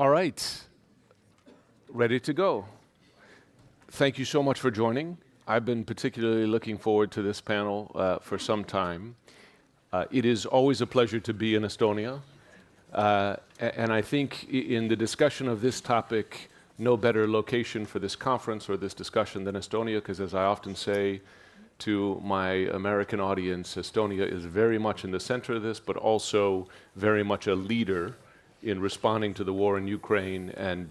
All right, ready to go. Thank you so much for joining. I've been particularly looking forward to this panel for some time. It is always a pleasure to be in Estonia. And I think in the discussion of this topic, no better location for this conference or this discussion than Estonia, because as I often say to my American audience, Estonia is very much in the center of this, but also very much a leader in responding to the war in Ukraine and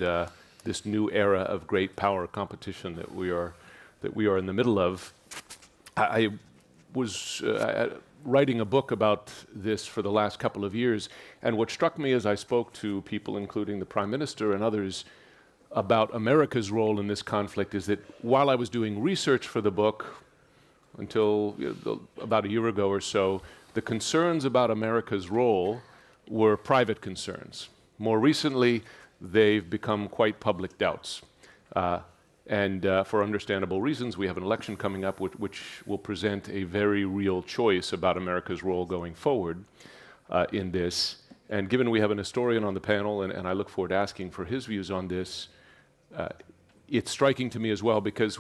this new era of great power competition that we are in the middle of. I was writing a book about this for the last couple of years, and what struck me as I spoke to people, including the Prime Minister and others, about America's role in this conflict is that while I was doing research for the book until about a year ago or so, the concerns about America's role were private concerns. More recently, they've become quite public doubts. And for understandable reasons, we have an election coming up which will present a very real choice about America's role going forward in this. And given we have an historian on the panel, and I look forward to asking for his views on this, it's striking to me as well because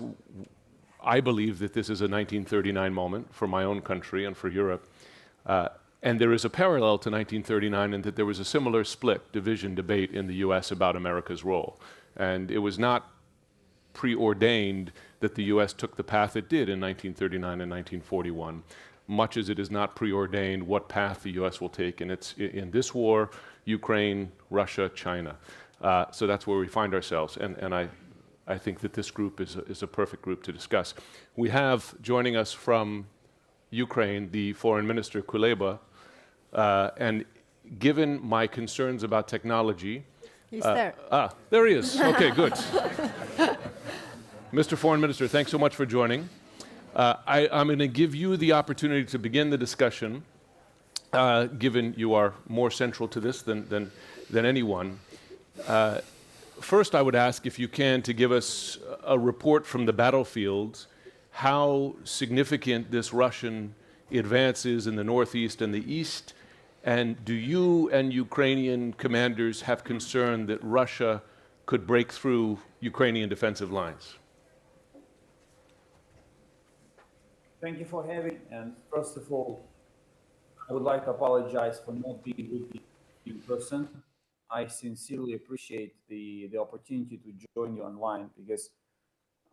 I believe that this is a 1939 moment for my own country and for Europe. And there is a parallel to 1939 in that there was a similar split, division, debate in the US about America's role. And it was not preordained that the US took the path it did in 1939 and 1941, much as it is not preordained what path the US will take in this war, Ukraine, Russia, China. So that's where we find ourselves. And I think that this group is a perfect group to discuss. We have joining us from Ukraine, the Foreign Minister Kuleba, and given my concerns about technology... He's there. There he is. Okay, good. Mr. Foreign Minister, thanks so much for joining. I'm going to give you the opportunity to begin the discussion, given you are more central to this than anyone. First, I would ask if you can to give us a report from the battlefield, how significant this Russian advance is in the northeast and the east, and do you and Ukrainian commanders have concern that Russia could break through Ukrainian defensive lines? Thank you for having me. And first of all, I would like to apologize for not being with you in person. I sincerely appreciate the opportunity to join you online because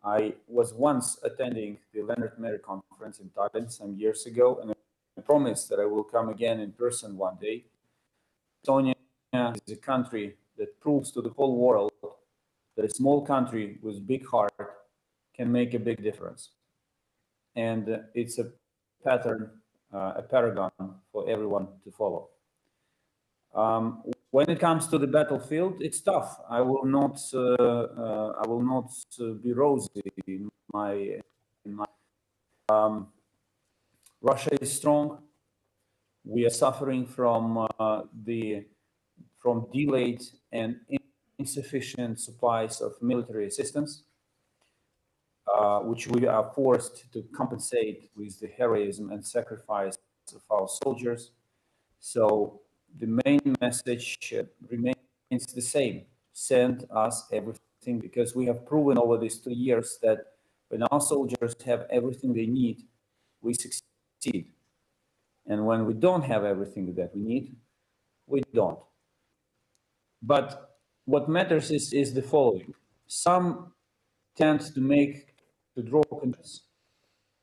I was once attending the Lennart Meri conference in Tallinn some years ago, and I promised that I will come again in person one day. Estonia is a country that proves to the whole world that a small country with a big heart can make a big difference. And it's a pattern, a paragon for everyone to follow. When it comes to the battlefield, it's tough. I will not be rosy in my. Russia is strong. We are suffering from delayed and insufficient supplies of military assistance, which we are forced to compensate with the heroism and sacrifice of our soldiers. So the main message remains the same: send us everything, because we have proven over these 2 years that when our soldiers have everything they need, we succeed. And when we don't have everything that we need, we don't. But what matters is the following. Some tend to draw conclusions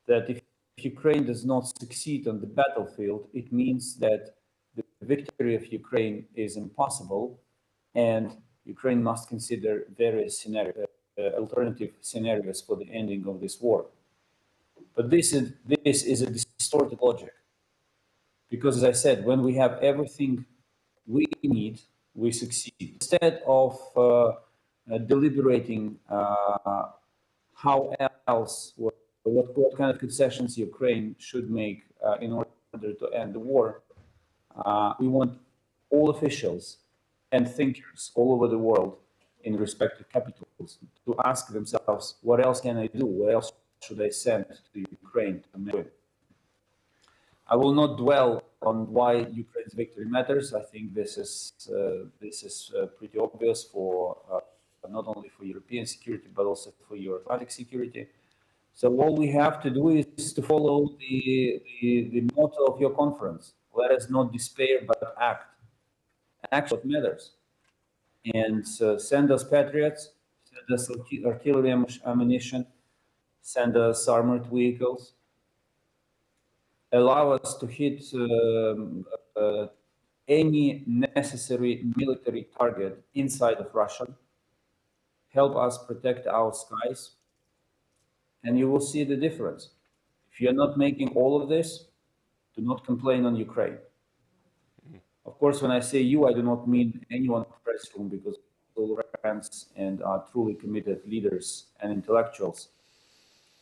that if Ukraine does not succeed on the battlefield, it means that the victory of Ukraine is impossible, and Ukraine must consider various alternative scenarios for the ending of this war. But this is a distorted logic, because as I said, when we have everything we need, we succeed. Instead of deliberating how else, what kind of concessions Ukraine should make in order to end the war, we want all officials and thinkers all over the world in respective capitals to ask themselves, what else can I do? What else should I send to Ukraine to make it? I will not dwell on why Ukraine's victory matters. I think this is pretty obvious for not only for European security but also for Euro-Atlantic security. So all we have to do is to follow the motto of your conference. Let us not despair but act. Act what matters. And send us patriots, send us artillery ammunition, send us armored vehicles, allow us to hit any necessary military target inside of Russia, help us protect our skies, and you will see the difference. If you're not making all of this, do not complain on Ukraine. Of course, when I say you, I do not mean anyone in the press room, because all friends and are truly committed leaders and intellectuals.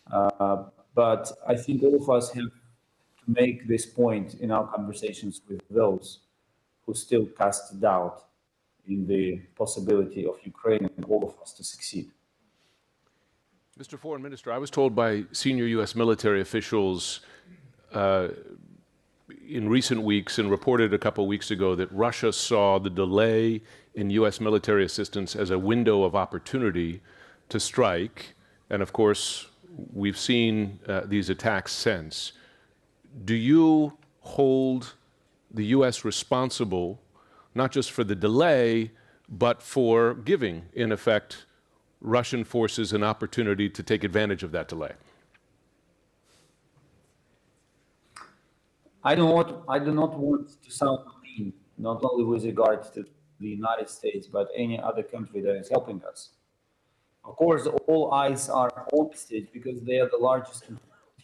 But I think all of us have to make this point in our conversations with those who still cast doubt in the possibility of Ukraine and all of us to succeed. Mr. Foreign Minister, I was told by senior U.S. military officials in recent weeks and reported a couple weeks ago that Russia saw the delay in U.S. military assistance as a window of opportunity to strike. And of course, we've seen these attacks since. Do you hold the U.S. responsible not just for the delay, but for giving, in effect, Russian forces an opportunity to take advantage of that delay? I do not want to sound mean, not only with regard to the United States, but any other country that is helping us. Of course, all eyes are on the States because they are the largest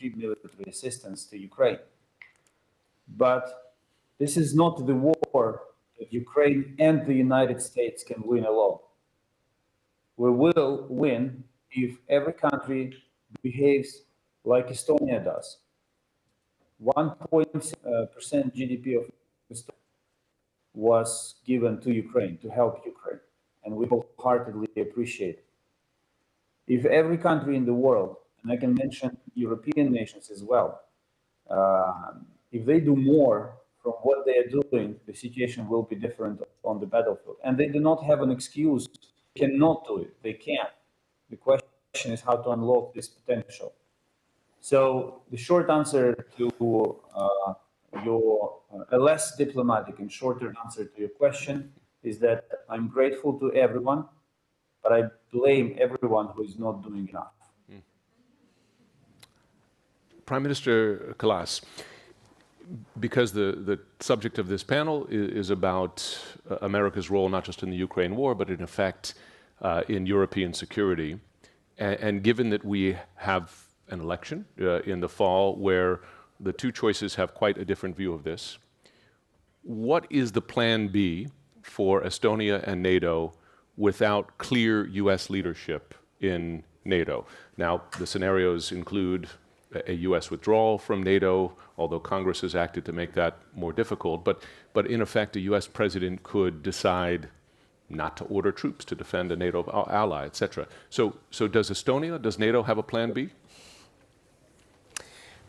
military assistance to Ukraine. But this is not the war that Ukraine and the United States can win alone. We will win if every country behaves like Estonia does. 1.6% GDP of Estonia was given to Ukraine to help Ukraine, and we wholeheartedly appreciate it. If every country in the world, and I can mention European nations as well, if they do more from what they are doing, the situation will be different on the battlefield. And they do not have an excuse. They cannot do it. They can't. The question is how to unlock this potential. So the short answer to a less diplomatic and shorter answer to your question is that I'm grateful to everyone, but I blame everyone who is not doing enough. Prime Minister Kallas, because the subject of this panel is about America's role not just in the Ukraine war, but in effect in European security, and given that we have an election in the fall where the two choices have quite a different view of this, what is the plan B for Estonia and NATO without clear U.S. leadership in NATO? Now, the scenarios include a U.S. withdrawal from NATO, although Congress has acted to make that more difficult. But in effect, a U.S. president could decide not to order troops to defend a NATO ally, etc. So does Estonia, does NATO have a plan B?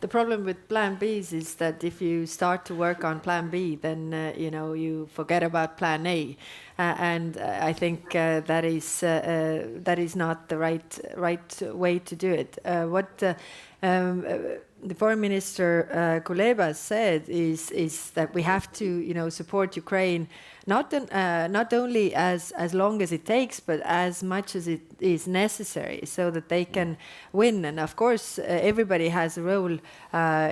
The problem with plan Bs is that if you start to work on plan B, then you forget about plan A, and I think that is not the right way to do it. What the Foreign Minister Kuleba said is that we have to support Ukraine not only as long as it takes, but as much as it is necessary, so that they can win. And of course, everybody has a role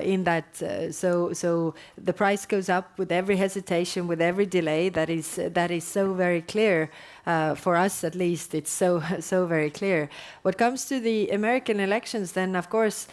in that. So the price goes up with every hesitation, with every delay. That is so very clear. For us, at least, it's so very clear. What comes to the American elections, then of course,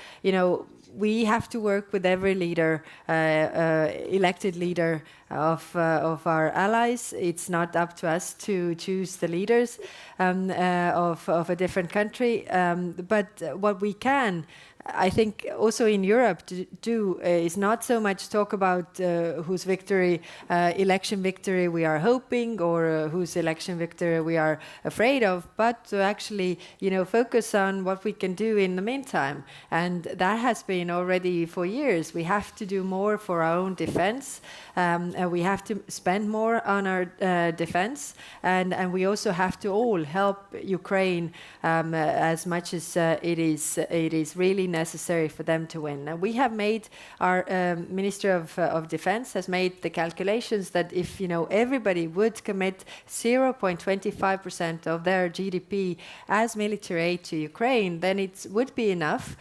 we have to work with every leader, elected leader, of our allies. It's not up to us to choose the leaders of a different country. But what we can, I think, also in Europe do is not so much talk about whose victory, election victory we are hoping, or whose election victory we are afraid of, but to actually, focus on what we can do in the meantime. And that has been already for years. We have to do more for our own defense. We have to spend more on our defense, and we also have to all help Ukraine as much as it is really necessary for them to win. And we have made, our Minister of Defense has made the calculations that if everybody would commit 0.25% of their GDP as military aid to Ukraine, then it would be enough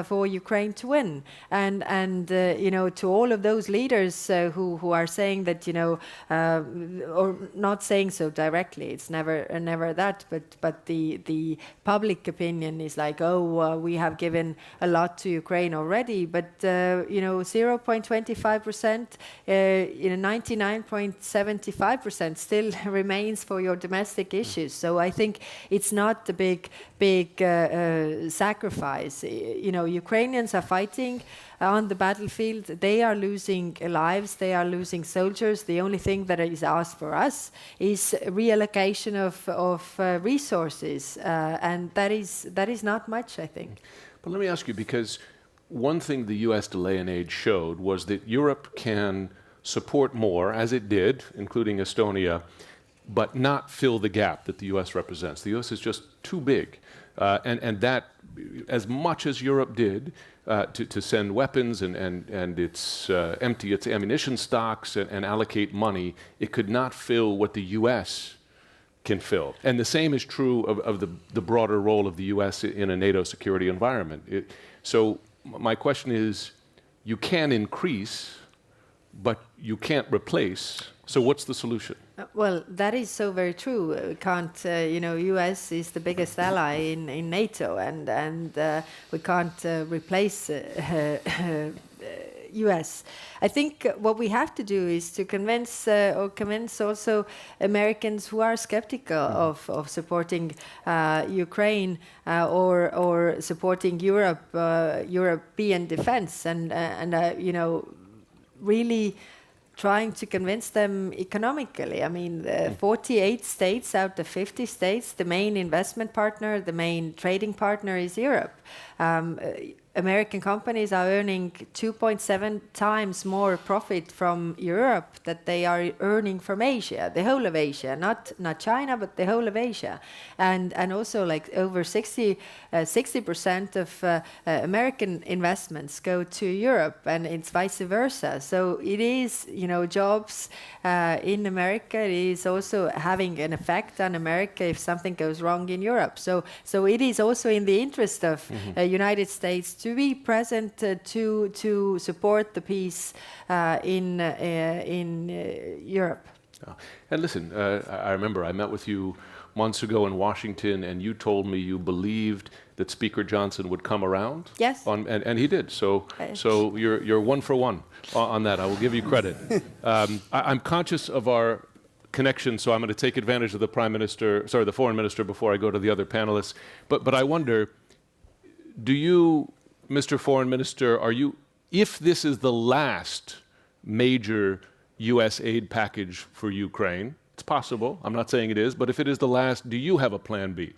for Ukraine to win. And to all of those leaders who are saying that, or not saying so directly, it's never that, but the public opinion is like, we have given a lot to Ukraine already, but 0.25%, 99.75% still remains for your domestic issues. So I think it's not the big sacrifice. Ukrainians are fighting on the battlefield. They are losing lives. They are losing soldiers. The only thing that is asked for us is reallocation of resources, and that is not much, I think. But let me ask you, because one thing the U.S. delay in aid showed was that Europe can support more, as it did, including Estonia, but not fill the gap that the U.S. represents. The U.S. is just too big. And that, as much as Europe did to send weapons and its empty its ammunition stocks and allocate money, it could not fill what the U.S. can fill. And the same is true of the broader role of the U.S. in a NATO security environment. So my question is, you can increase, but you can't replace. So what's the solution? Well, that is so very true. We can't, U.S. is the biggest ally in NATO, and we can't replace U.S. I think what we have to do is to convince also Americans who are skeptical of supporting Ukraine or supporting European defense, and really trying to convince them economically. I mean, 48 states out of 50 states, the main investment partner, the main trading partner is Europe. American companies are earning 2.7 times more profit from Europe that they are earning from Asia, the whole of Asia, not China, but the whole of Asia. And also like over 60% of American investments go to Europe, and it's vice versa. So it is, jobs in America. It is also having an effect on America if something goes wrong in Europe. So it is also in the interest of United States to be present to support the peace in Europe. And listen, I remember I met with you months ago in Washington, and you told me you believed that Speaker Johnson would come around. Yes. And he did. So you're one for one on that. I will give you credit. I'm conscious of our connection, so I'm going to take advantage of the the foreign minister, before I go to the other panelists. But I wonder, do you, Mr. Foreign Minister, if this is the last major U.S. aid package for Ukraine, it's possible, I'm not saying it is, but if it is the last, do you have a plan B?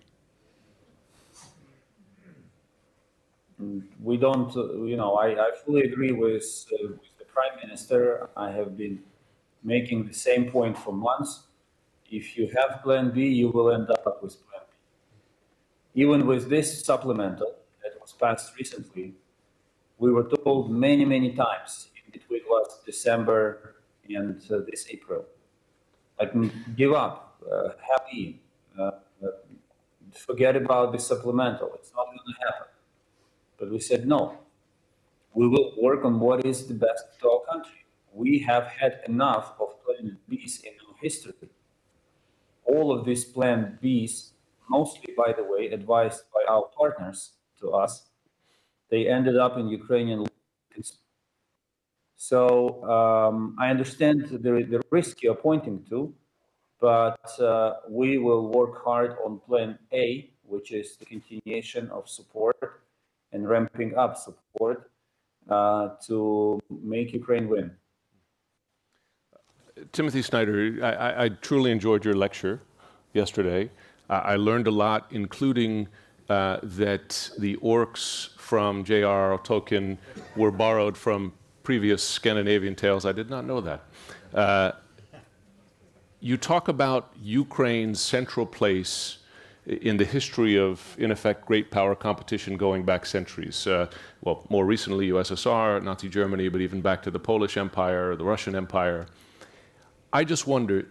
We don't, I fully agree with the Prime Minister. I have been making the same point for months. If you have plan B, you will end up with plan B. Even with this supplemental that was passed recently, we were told many, many times in between last December and this April, like, give up, happy, forget about the supplemental. It's not going to happen. But we said, no, we will work on what is the best to our country. We have had enough of plan Bs in our history. All of these plan Bs, mostly, by the way, advised by our partners to us, they ended up in Ukrainian. So I understand the risk you're pointing to, but we will work hard on plan A, which is the continuation of support and ramping up support to make Ukraine win. Timothy Snyder, I truly enjoyed your lecture yesterday. I learned a lot, including that the orcs from J.R.R. Tolkien were borrowed from previous Scandinavian tales. I did not know that. You talk about Ukraine's central place in the history of, in effect, great power competition going back centuries. Well, more recently, USSR, Nazi Germany, but even back to the Polish Empire, the Russian Empire. I just wonder,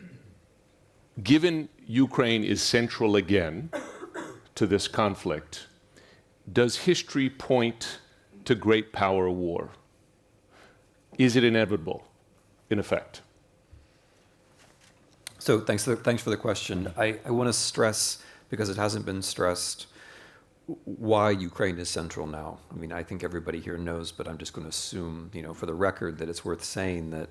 given Ukraine is central again to this conflict, does history point to great power war? Is it inevitable, in effect? So thanks for the question. I want to stress, because it hasn't been stressed, why Ukraine is central now. I mean, I think everybody here knows, but I'm just going to assume, for the record, that it's worth saying that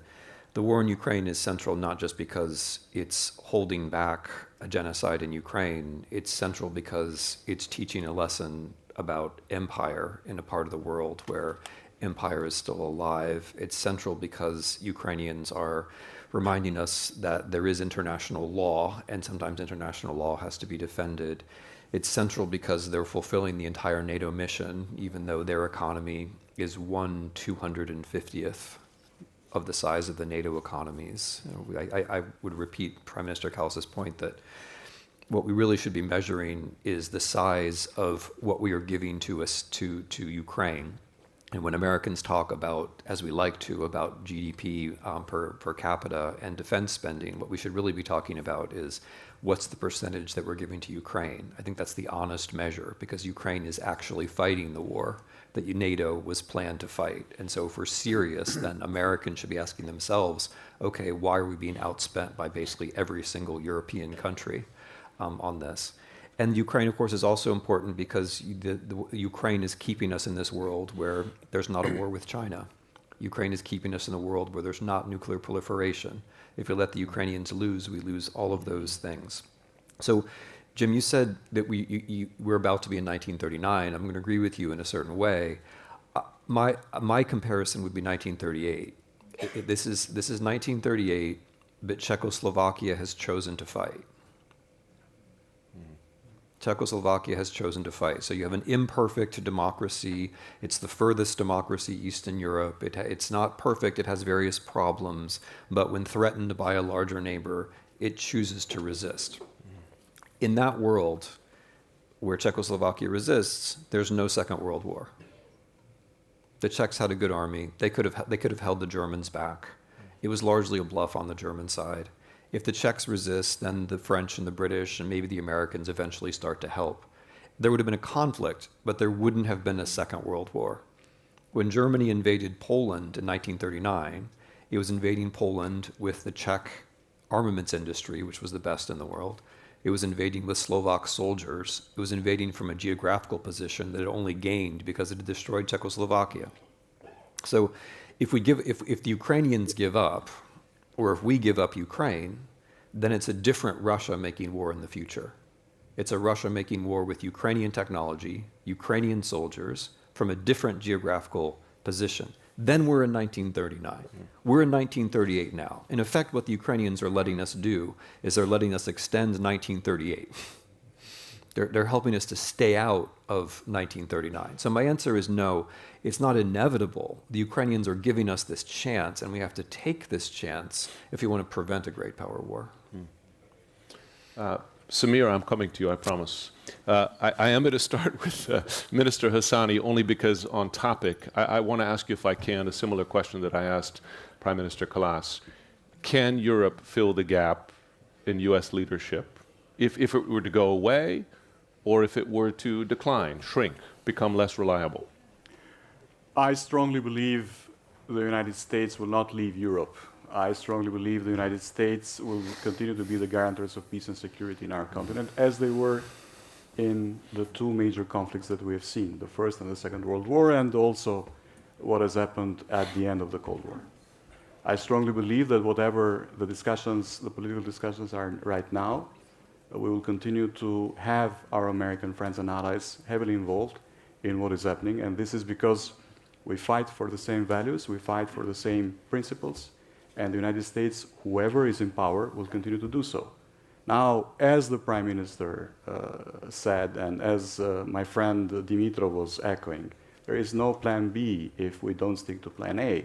the war in Ukraine is central not just because it's holding back a genocide in Ukraine. It's central because it's teaching a lesson about empire in a part of the world where empire is still alive. It's central because Ukrainians are reminding us that there is international law, and sometimes international law has to be defended. It's central because they're fulfilling the entire NATO mission, even though their economy is 1/250th of the size of the NATO economies. I would repeat Prime Minister Kallas's point that what we really should be measuring is the size of what we are giving to Ukraine. And when Americans talk about, as we like to, about GDP per capita and defense spending, what we should really be talking about is what's the percentage that we're giving to Ukraine. I think that's the honest measure, because Ukraine is actually fighting the war that NATO was planned to fight. And so if we're serious, then Americans should be asking themselves, okay, why are we being outspent by basically every single European country on this? And Ukraine, of course, is also important because the Ukraine is keeping us in this world where there's not a war with China. Ukraine is keeping us in a world where there's not nuclear proliferation. If we let the Ukrainians lose, we lose all of those things. So, Jim, you said that we're about to be in 1939. I'm going to agree with you in a certain way. My comparison would be 1938. This is 1938, but Czechoslovakia has chosen to fight. Czechoslovakia has chosen to fight. So you have an imperfect democracy. It's the furthest democracy east in Europe. It's not perfect. It has various problems. But when threatened by a larger neighbor, it chooses to resist. In that world where Czechoslovakia resists, there's no Second World War. The Czechs had a good army. They could have held the Germans back. It was largely a bluff on the German side. If the Czechs resist, then the French and the British and maybe the Americans eventually start to help. There would have been a conflict, but there wouldn't have been a Second World War. When Germany invaded Poland in 1939, it was invading Poland with the Czech armaments industry, which was the best in the world. It was invading with Slovak soldiers. It was invading from a geographical position that it only gained because it had destroyed Czechoslovakia. So if the Ukrainians give up, or if we give up Ukraine, then it's a different Russia making war in the future. It's a Russia making war with Ukrainian technology, Ukrainian soldiers, from a different geographical position. Then we're in 1939. We're in 1938 now. In effect, what the Ukrainians are letting us do is they're letting us extend 1938. They're helping us to stay out of 1939. So my answer is no, it's not inevitable. The Ukrainians are giving us this chance, and we have to take this chance if we want to prevent a great power war. Samir, I'm coming to you, I promise. I am going to start with Minister Hasani only because on topic, I want to ask you, if I can, a similar question that I asked Prime Minister Kallas. Can Europe fill the gap in U.S. leadership if it were to go away, or if it were to decline, shrink, become less reliable? I strongly believe the United States will not leave Europe. I strongly believe the United States will continue to be the guarantors of peace and security in our continent, as they were in the two major conflicts that we have seen, the First and the Second World War, and also what has happened at the end of the Cold War. I strongly believe that whatever the discussions, the political discussions are right now, we will continue to have our American friends and allies heavily involved in what is happening. And this is because we fight for the same values, we fight for the same principles, and the United States, whoever is in power, will continue to do so. Now, as the Prime Minister said, and as my friend Dmytro was echoing, there is no plan B if we don't stick to plan A.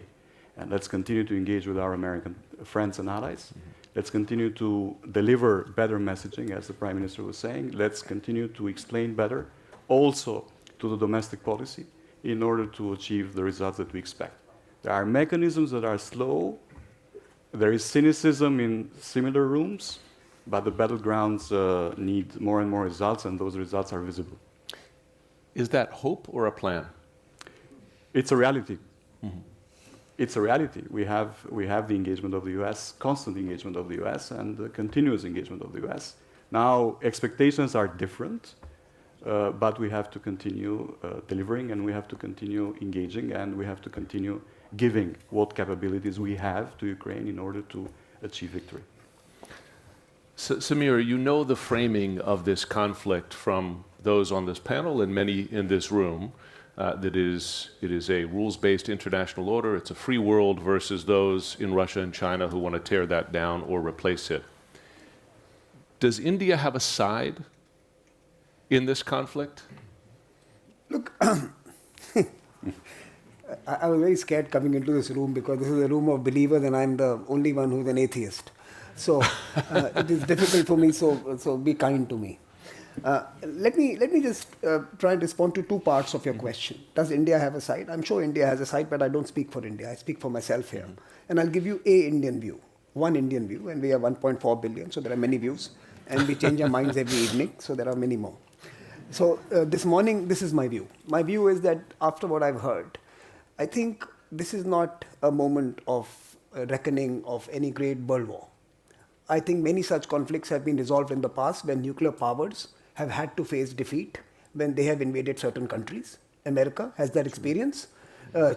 And let's continue to engage with our American friends and allies. Let's continue to deliver better messaging, as the Prime Minister was saying. Let's continue to explain better, also to the domestic policy, in order to achieve the results that we expect. There are mechanisms that are slow. There is cynicism in similar rooms, but the battlegrounds need more and more results, and those results are visible. Is that hope or a plan? It's a reality. It's a reality. We have the engagement of the US, constant engagement of the US, and the continuous engagement of the US. Now, expectations are different, but we have to continue delivering, and we have to continue engaging, and we have to continue giving what capabilities we have to Ukraine in order to achieve victory. Samir, you know the framing of this conflict from those on this panel and many in this room. That it is a rules-based international order. It's a free world versus those in Russia and China who want to tear that down or replace it. Does India have a side in this conflict? Look, I was very scared coming into this room because this is a room of believers and I'm the only one who's an atheist. So it is difficult for me, so be kind to me. Let me just try and respond to two parts of your question. Does India have a side? I'm sure India has a side, but I don't speak for India. I speak for myself here. And I'll give you a Indian view, one Indian view, and we are 1.4 billion, so there are many views. And we change our minds every evening, so there are many more. So this morning, this is my view. My view is that after what I've heard, I think this is not a moment of reckoning of any great world war. I think many such conflicts have been resolved in the past when nuclear powers have had to face defeat when they have invaded certain countries. America has that experience.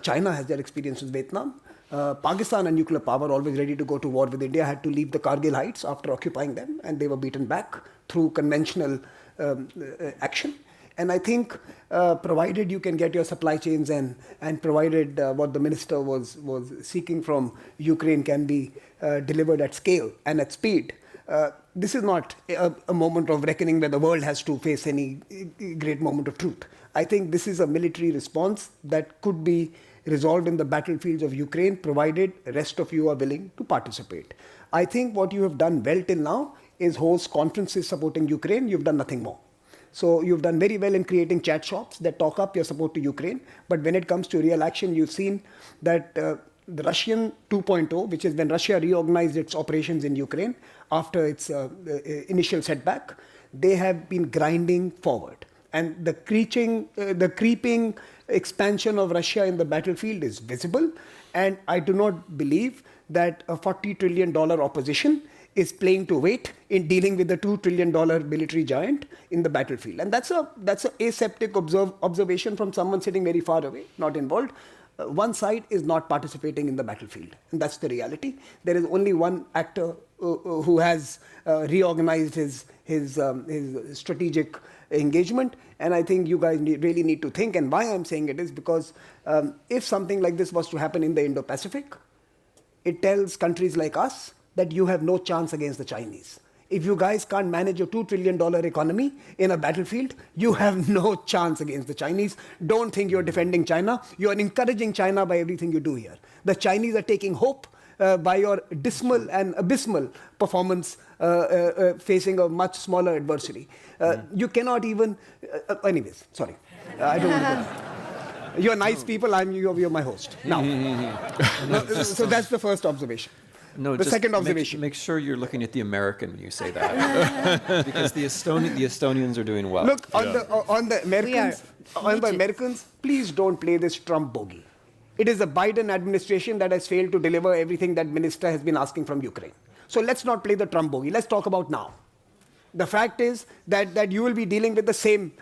China has that experience with Vietnam. Pakistan, a nuclear power always ready to go to war with India, had to leave the Kargil heights after occupying them, and they were beaten back through conventional action. And I think provided you can get your supply chains and provided what the minister was seeking from Ukraine can be delivered at scale and at speed, this is not a moment of reckoning where the world has to face any great moment of truth. I think this is a military response that could be resolved in the battlefields of Ukraine, provided the rest of you are willing to participate. I think what you have done well till now is host conferences supporting Ukraine. You've done nothing more. So you've done very well in creating chat shops that talk up your support to Ukraine. But when it comes to real action, you've seen that the Russian 2.0, which is when Russia reorganized its operations in Ukraine after its initial setback, they have been grinding forward. And the creeping expansion of Russia in the battlefield is visible. And I do not believe that a $40 trillion opposition is playing to wait in dealing with the $2 trillion military giant in the battlefield. And that's a aseptic observation from someone sitting very far away, not involved. One side is not participating in the battlefield, and that's the reality. There is only one actor who has reorganized his strategic engagement, and I think you guys really need to think. And why I'm saying it is because if something like this was to happen in the Indo-Pacific, it tells countries like us that you have no chance against the Chinese. If you guys can't manage a $2 trillion economy in a battlefield, you have no chance against the Chinese. Don't think you're defending China. You are encouraging China by everything you do here. The Chinese are taking hope by your dismal and abysmal performance facing a much smaller adversary. You cannot even... anyways, sorry. I don't want to go. You're nice people. You're my host. Now, so that's the first observation. No, the just second observation. Make sure you're looking at the American when you say that, because the Estonians are doing well. Look, on the Americans, please don't play this Trump bogey. It is the Biden administration that has failed to deliver everything that minister has been asking from Ukraine. So let's not play the Trump bogey. Let's talk about now. The fact is that you will be dealing with the same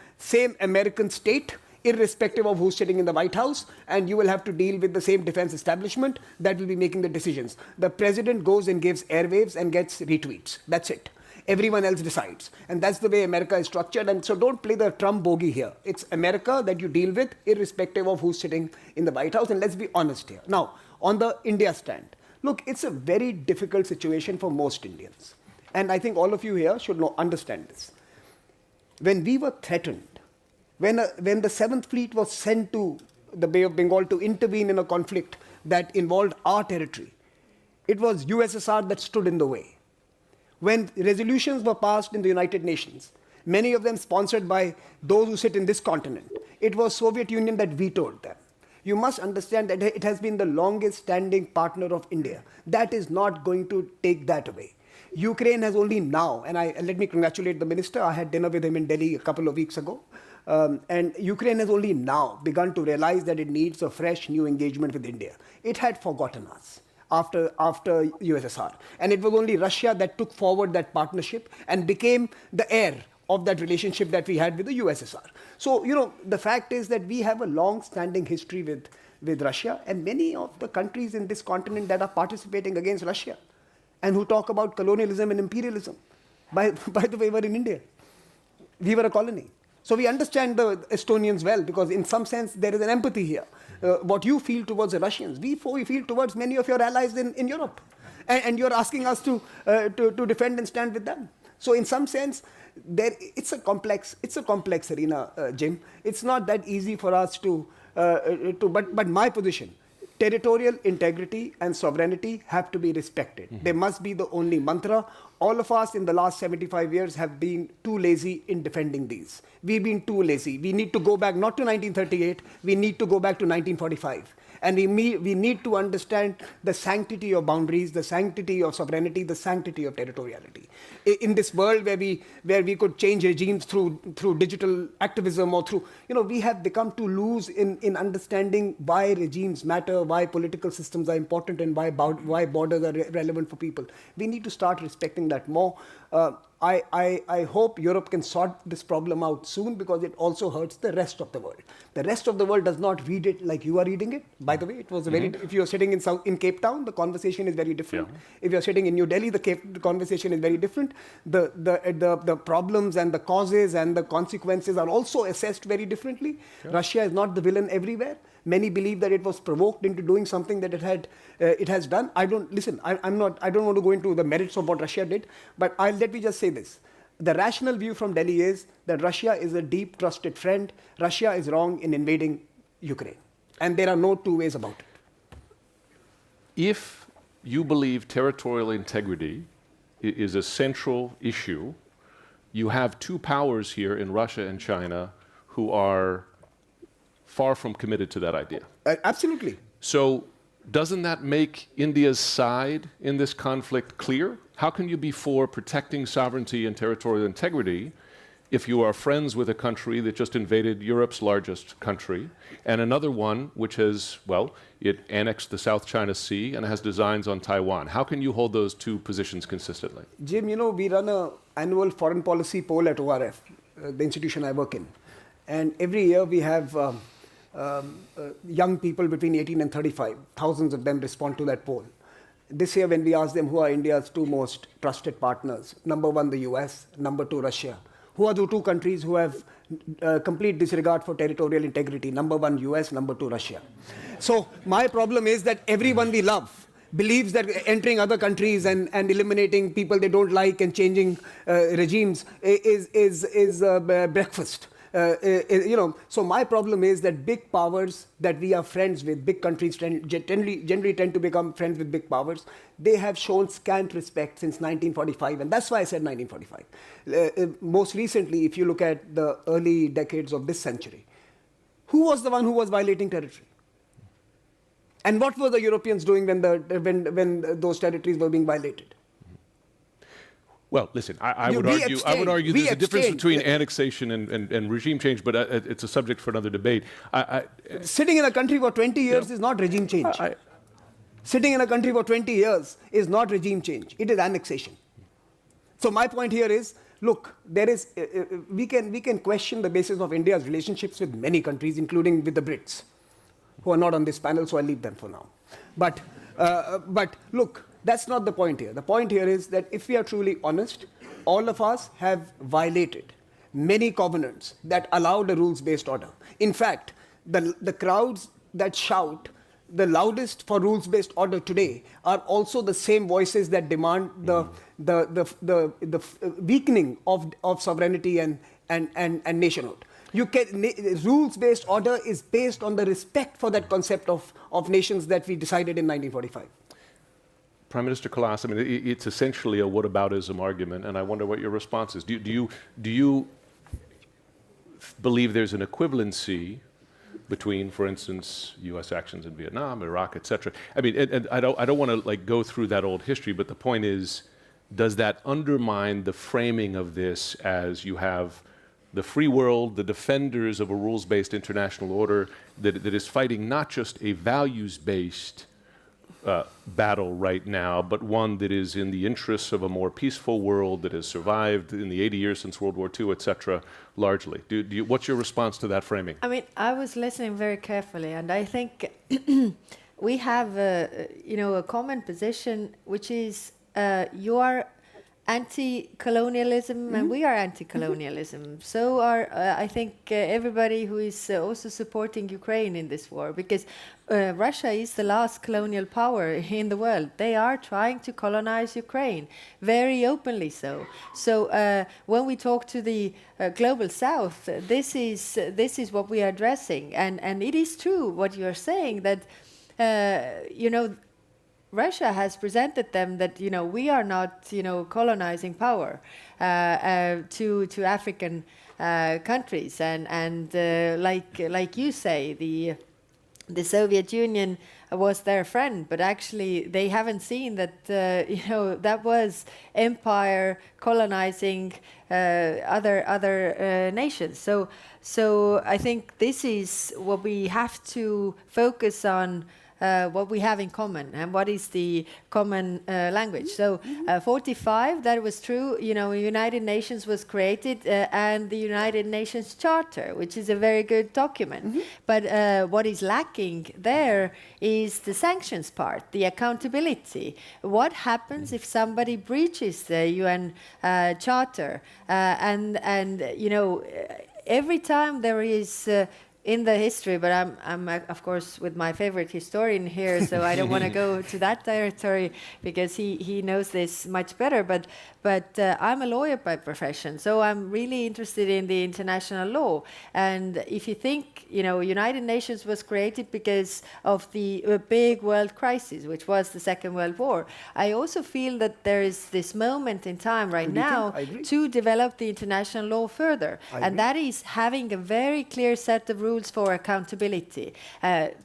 American state irrespective of who's sitting in the White House, and you will have to deal with the same defense establishment that will be making the decisions. The president goes and gives airwaves and gets retweets. That's it. Everyone else decides. And that's the way America is structured. And so don't play the Trump bogey here. It's America that you deal with, irrespective of who's sitting in the White House. And let's be honest here. Now, on the India stand, look, it's a very difficult situation for most Indians. And I think all of you here should understand this. When we were threatened, when the 7th Fleet was sent to the Bay of Bengal to intervene in a conflict that involved our territory, it was USSR that stood in the way. When resolutions were passed in the United Nations, many of them sponsored by those who sit in this continent, it was Soviet Union that vetoed them. You must understand that it has been the longest standing partner of India. That is not going to take that away. Ukraine has only now, and let me congratulate the minister, I had dinner with him in Delhi a couple of weeks ago, and Ukraine has only now begun to realize that it needs a fresh new engagement with India. It had forgotten us after USSR. And it was only Russia that took forward that partnership and became the heir of that relationship that we had with the USSR. So, the fact is that we have a long-standing history with Russia, and many of the countries in this continent that are participating against Russia and who talk about colonialism and imperialism, by the way, were in India. We were a colony. So we understand the Estonians well, because in some sense there is an empathy here. What you feel towards the Russians, we feel towards many of your allies in Europe. And you're asking us to defend and stand with them. So in some sense, it's a complex arena, Jim. It's not that easy for us but my position, territorial integrity and sovereignty have to be respected. Mm-hmm. They must be the only mantra. All of us in the last 75 years have been too lazy in defending these. We've been too lazy. We need to go back not to 1938, we need to go back to 1945. And we need to understand the sanctity of boundaries, the sanctity of sovereignty, the sanctity of territoriality. In this world where we could change regimes through digital activism or through, we have become too loose in understanding why regimes matter, why political systems are important, and why borders are relevant for people. We need to start respecting that more. I hope Europe can sort this problem out soon, because it also hurts the rest of the world. The rest of the world does not read it like you are reading it. By the way, it was if you're sitting in Cape Town, the conversation is very different. Yeah. If you're sitting in New Delhi, the conversation is very different. The problems and the causes and the consequences are also assessed very differently. Sure. Russia is not the villain everywhere. Many believe that it was provoked into doing something that it has done. I don't want to go into the merits of what Russia did, but let me just say this. The rational view from Delhi is that Russia is a deep trusted friend. Russia is wrong in invading Ukraine. And there are no two ways about it. If you believe territorial integrity is a central issue, you have two powers here in Russia and China who are far from committed to that idea. Absolutely. So doesn't that make India's side in this conflict clear? How can you be for protecting sovereignty and territorial integrity if you are friends with a country that just invaded Europe's largest country, and another one which has, it annexed the South China Sea and has designs on Taiwan? How can you hold those two positions consistently? Jim, we run an annual foreign policy poll at ORF, the institution I work in. And every year we have young people between 18 and 35. Thousands of them respond to that poll. This year, when we asked them who are India's two most trusted partners, number one, the US, number two, Russia. Who are the two countries who have complete disregard for territorial integrity? Number one, US, number two, Russia. So my problem is that everyone we love believes that entering other countries and eliminating people they don't like and changing regimes is breakfast. So my problem is that big powers that we are friends with, big countries generally tend to become friends with big powers. They have shown scant respect since 1945, and that's why I said 1945. Most recently, if you look at the early decades of this century, who was the one who was violating territory? And what were the Europeans doing when those territories were being violated? Well, listen, I would argue there's a difference between annexation and regime change, but it's a subject for another debate. Sitting in a country for 20 years is not regime change. Sitting in a country for 20 years is not regime change. It is annexation. So my point here is, look, there is, we can question the basis of India's relationships with many countries, including with the Brits, who are not on this panel, so I'll leave them for now. But look, that's not the point here. The point here is that if we are truly honest, all of us have violated many covenants that allow the rules-based order. In fact, the crowds that shout the loudest for rules-based order today are also the same voices that demand the weakening of sovereignty and nationhood. Rules-based order is based on the respect for that concept of nations that we decided in 1945. Prime Minister Kallas, I mean, it's essentially a whataboutism argument, and I wonder what your response is. Do you believe there's an equivalency between, for instance, U.S. actions in Vietnam, Iraq, etc.? I mean, and I don't want to like go through that old history, but the point is, does that undermine the framing of this as you have the free world, the defenders of a rules-based international order that is fighting not just a values-based battle right now, but one that is in the interests of a more peaceful world that has survived in the 80 years since World War II, etc., largely? What's your response to that framing? I mean, I was listening very carefully, and I think we have a common position, which is you are anti-colonialism and we are anti-colonialism. So are I think everybody who is also supporting Ukraine in this war, because Russia is the last colonial power in the world. They are trying to colonize Ukraine, very openly so. So when we talk to the global south, this is what we are addressing, and it is true what you are saying, that Russia has presented them that we are not colonizing power to African countries, and like you say, the Soviet Union was their friend, but actually they haven't seen that that was empire colonizing other nations. So I think this is what we have to focus on. What we have in common and what is the common language. So 45, that was true. United Nations was created and the United Nations Charter, which is a very good document. But what is lacking there is the sanctions part, the accountability. What happens if somebody breaches the UN Charter? And every time there is in the history, but I'm of course with my favorite historian here, so I don't want to go to that territory because he knows this much better. But I'm a lawyer by profession, so I'm really interested in the international law. And if you think, United Nations was created because of the big world crisis, which was the Second World War. I also feel that there is this moment in time right now to develop the international law further, and that is having a very clear set of rules for accountability,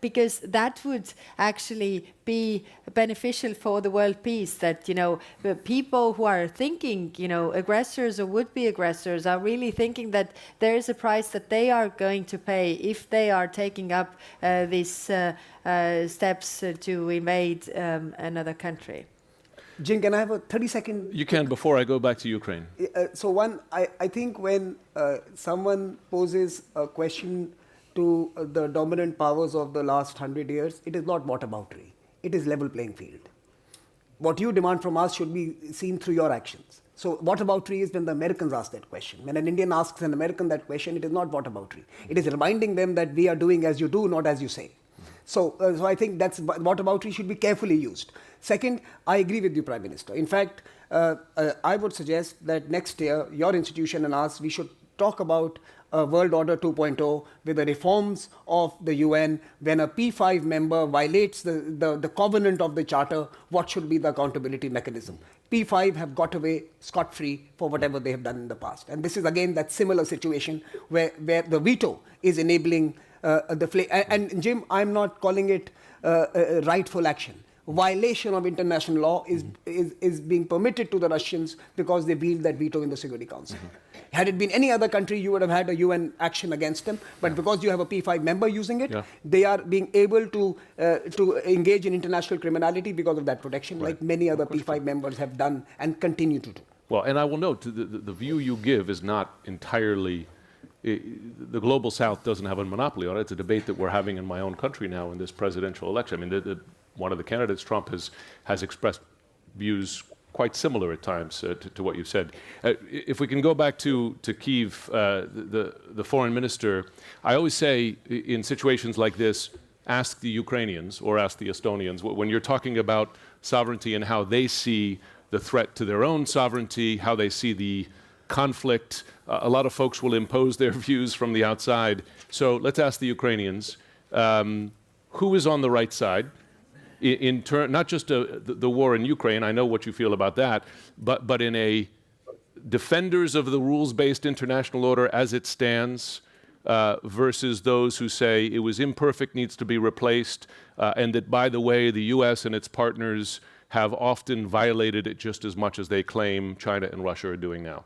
because that would actually be beneficial for the world peace, that the people who are thinking aggressors or would-be aggressors are really thinking that there is a price that they are going to pay if they are taking up these steps to invade another country. Jim, can I have a 30-second? You can, before I go back to Ukraine. So I think when someone poses a question to the dominant powers of the last 100 years, it is not whataboutery. It is level playing field. What you demand from us should be seen through your actions. So whataboutery is when the Americans ask that question. When an Indian asks an American that question, it is not whataboutery. It is reminding them that we are doing as you do, not as you say. So I think that's whataboutery should be carefully used. Second, I agree with you, Prime Minister. In fact, I would suggest that next year, your institution and us, we should talk about World Order 2.0 with the reforms of the UN. When a P5 member violates the covenant of the Charter, what should be the accountability mechanism? P5 have got away scot-free for whatever they have done in the past. And this is again that similar situation where the veto is enabling and Jim, I'm not calling it rightful action. Violation of international law is being permitted to the Russians because they wield that veto in the Security Council. Had it been any other country, you would have had a UN action against them. But because you have a P5 member using it, they are being able to engage in international criminality because of that protection, like many other P5 members have done and continue to do. Well, and I will note, the view you give is not entirely, the Global South doesn't have a monopoly on it. It's a debate that we're having in my own country now in this presidential election. I mean, one of the candidates, Trump, has expressed views quite similar at times to what you've said. If we can go back to Kyiv, the foreign minister, I always say in situations like this, ask the Ukrainians or ask the Estonians. When you're talking about sovereignty and how they see the threat to their own sovereignty, how they see the conflict, a lot of folks will impose their views from the outside. So let's ask the Ukrainians, who is on the right side? In turn, not just the war in Ukraine, I know what you feel about that, but in a defenders of the rules-based international order as it stands, versus those who say it was imperfect, needs to be replaced, and that, by the way, the U.S. and its partners have often violated it just as much as they claim China and Russia are doing now.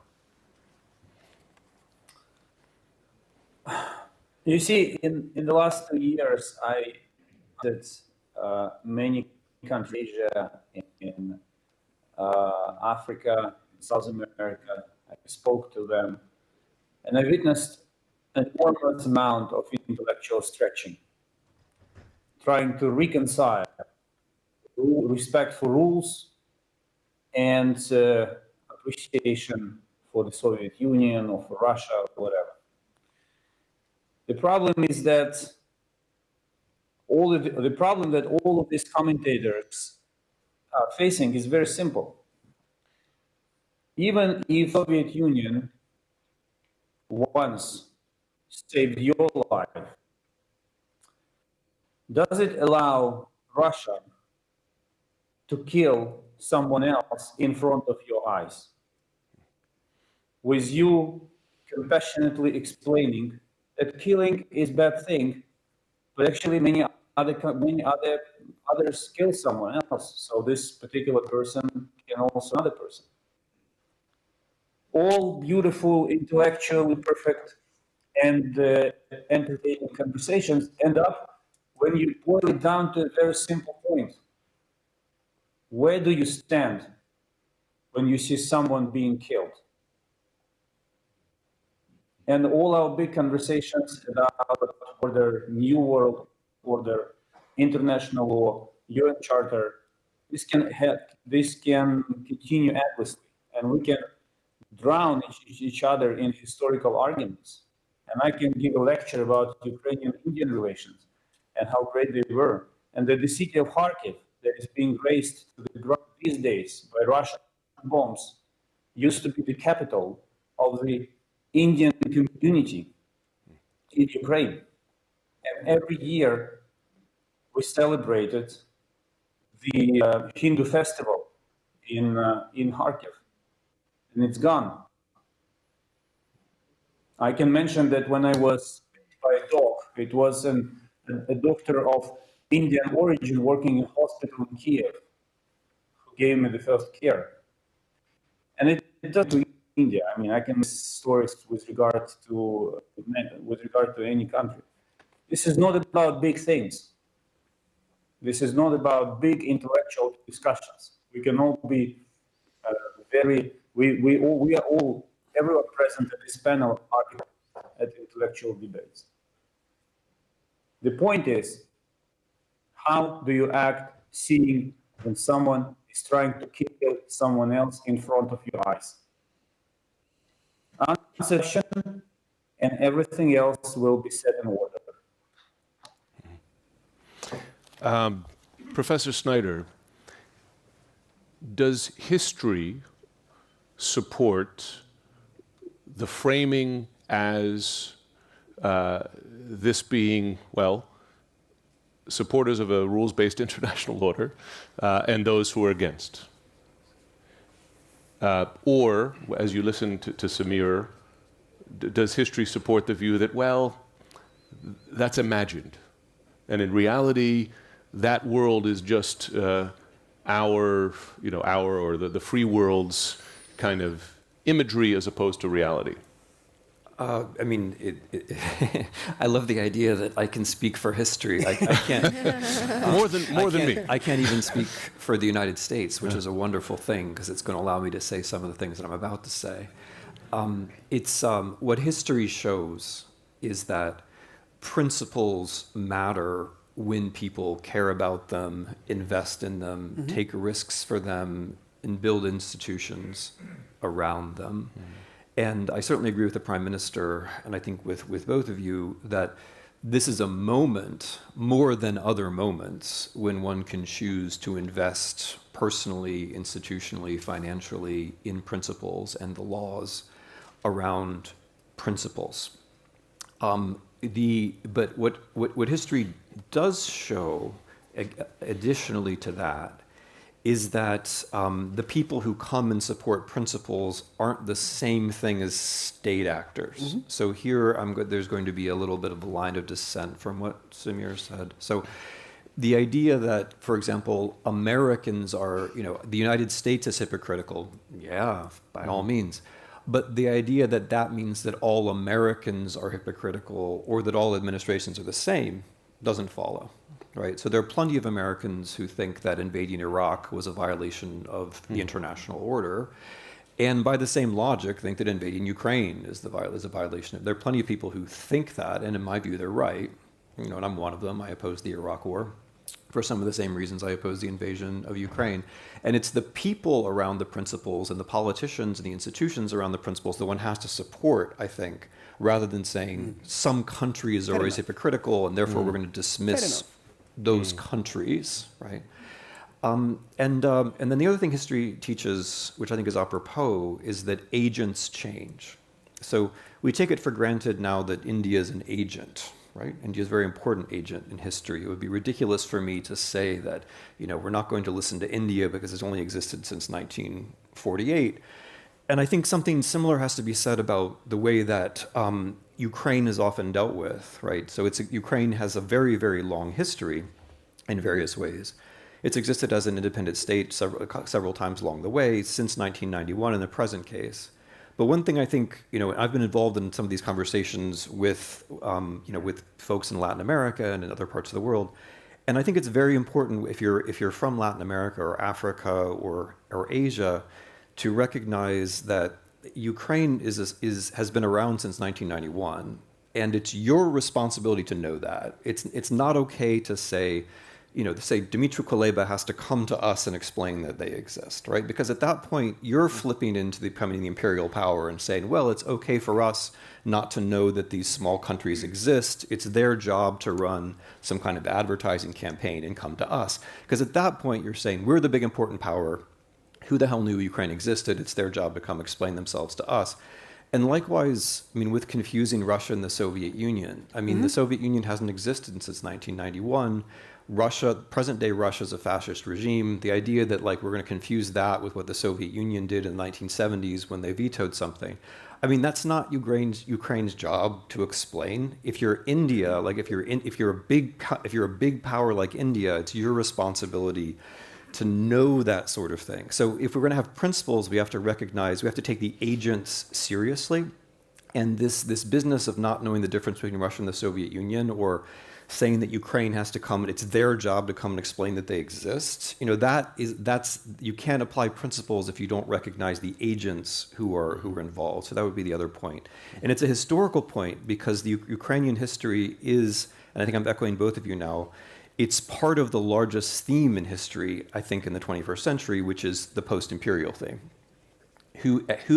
You see, in the last 2 years, I did many countries, Asia, in Africa, South America. I spoke to them, and I witnessed an enormous amount of intellectual stretching, trying to reconcile respect for rules and appreciation for the Soviet Union or for Russia or whatever. The problem is that the problem that all of these commentators are facing is very simple. Even if Soviet Union once saved your life, does it allow Russia to kill someone else in front of your eyes, with you compassionately explaining that killing is a bad thing, but actually many others kill someone else, so this particular person can also another person. All beautiful, intellectually perfect, and entertaining conversations end up when you boil it down to a very simple point. Where do you stand when you see someone being killed? And all our big conversations about order, new world order, international law, UN Charter, this can continue endlessly, and we can drown each other in historical arguments. And I can give a lecture about Ukrainian-Indian relations and how great they were, and that the city of Kharkiv that is being razed to the ground these days by Russian bombs used to be the capital of the Indian community in Ukraine. And every year we celebrated the Hindu festival in Kharkiv, and it's gone. I can mention that when I was by a dog, it was a doctor of Indian origin working in hospital in Kiev who gave me the first care. And it doesn't India. I mean, I can make stories with regard to any country. This is not about big things. This is not about big intellectual discussions. We can all be everyone present at this panel are at intellectual debates. The point is, how do you act seeing when someone is trying to kill someone else in front of your eyes? Answer, and everything else will be set in order. Professor Snyder, does history support the framing as this being, well, supporters of a rules-based international order and those who are against? Or, as you listen to Samir, does history support the view that, well, that's imagined, and in reality, that world is just our or the free world's kind of imagery as opposed to reality? I mean, I love the idea that I can speak for history. I can't. More than me. I can't even speak for the United States, which is a wonderful thing because it's going to allow me to say some of the things that I'm about to say. What history shows is that principles matter when people care about them, invest in them, take risks for them, and build institutions around them. And I certainly agree with the Prime Minister, and I think with both of you, that this is a moment, more than other moments, when one can choose to invest personally, institutionally, financially in principles and the laws around principles. But what history does show, additionally to that, is that the people who come and support principles aren't the same thing as state actors. So here there's going to be a little bit of a line of dissent from what Samir said. So the idea that, for example, Americans are, the United States is hypocritical, yeah, by all means. But the idea that that means that all Americans are hypocritical or that all administrations are the same doesn't follow, right? So there are plenty of Americans who think that invading Iraq was a violation of the international order, and by the same logic think that invading Ukraine is a violation. There are plenty of people who think that, and in my view, they're right. And I'm one of them. I oppose the Iraq War for some of the same reasons I oppose the invasion of Ukraine. And it's the people around the principles and the politicians and the institutions around the principles that one has to support, I think, rather than saying some countries are always hypocritical and therefore we're going to dismiss those countries, right? And then the other thing history teaches, which I think is apropos, is that agents change. So we take it for granted now that India is an agent, right? India is a very important agent in history. It would be ridiculous for me to say that, we're not going to listen to India because it's only existed since 1948. And I think something similar has to be said about the way that Ukraine is often dealt with, right? So Ukraine has a very, very long history in various ways. It's existed as an independent state several times along the way, since 1991 in the present case. But one thing I think, I've been involved in some of these conversations with, with folks in Latin America and in other parts of the world, and I think it's very important if you're from Latin America or Africa or Asia, to recognize that Ukraine has been around since 1991, and it's your responsibility to know that. It's not okay to say, Dmytro Kuleba has to come to us and explain that they exist, right? Because at that point, you're flipping into becoming the imperial power and saying, well, it's okay for us not to know that these small countries exist. It's their job to run some kind of advertising campaign and come to us. Because at that point, you're saying, we're the big important power. Who the hell knew Ukraine existed? It's their job to come explain themselves to us. And likewise, with confusing Russia and the Soviet Union. The Soviet Union hasn't existed since 1991. Present-day Russia is a fascist regime. The idea that we're going to confuse that with what the Soviet Union did in the 1970s when they vetoed something, that's not Ukraine's job to explain. If you're India, if you're a big power like India, it's your responsibility to know that sort of thing. So if we're going to have principles, we have to take the agents seriously. And this business of not knowing the difference between Russia and the Soviet Union, or saying that Ukraine has to come, it's their job to come and explain that they exist, you can't apply principles if you don't recognize the agents who are involved. So that would be the other point. And it's a historical point because the Ukrainian history is, and I think I'm echoing both of you now, it's part of the largest theme in history, I think, in the 21st century, which is the post-imperial theme.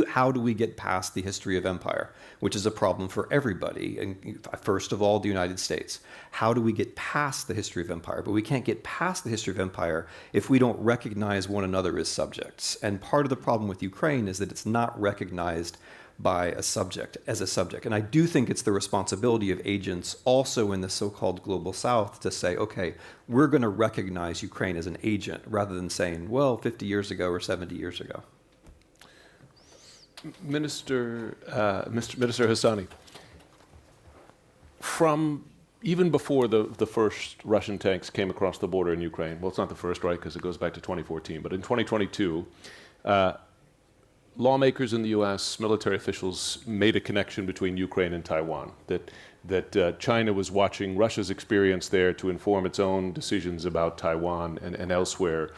How do we get past the history of empire, which is a problem for everybody, and first of all, the United States. How do we get past the history of empire? But we can't get past the history of empire if we don't recognize one another as subjects. And part of the problem with Ukraine is that it's not recognized by as a subject. And I do think it's the responsibility of agents also in the so-called global south to say, okay, we're going to recognize Ukraine as an agent rather than saying, well, 50 years ago or 70 years ago. Minister Hasani, from even before the first Russian tanks came across the border in Ukraine, well, it's not the first, right, because it goes back to 2014, but in 2022, lawmakers in the U.S., military officials made a connection between Ukraine and Taiwan, that China was watching Russia's experience there to inform its own decisions about Taiwan and elsewhere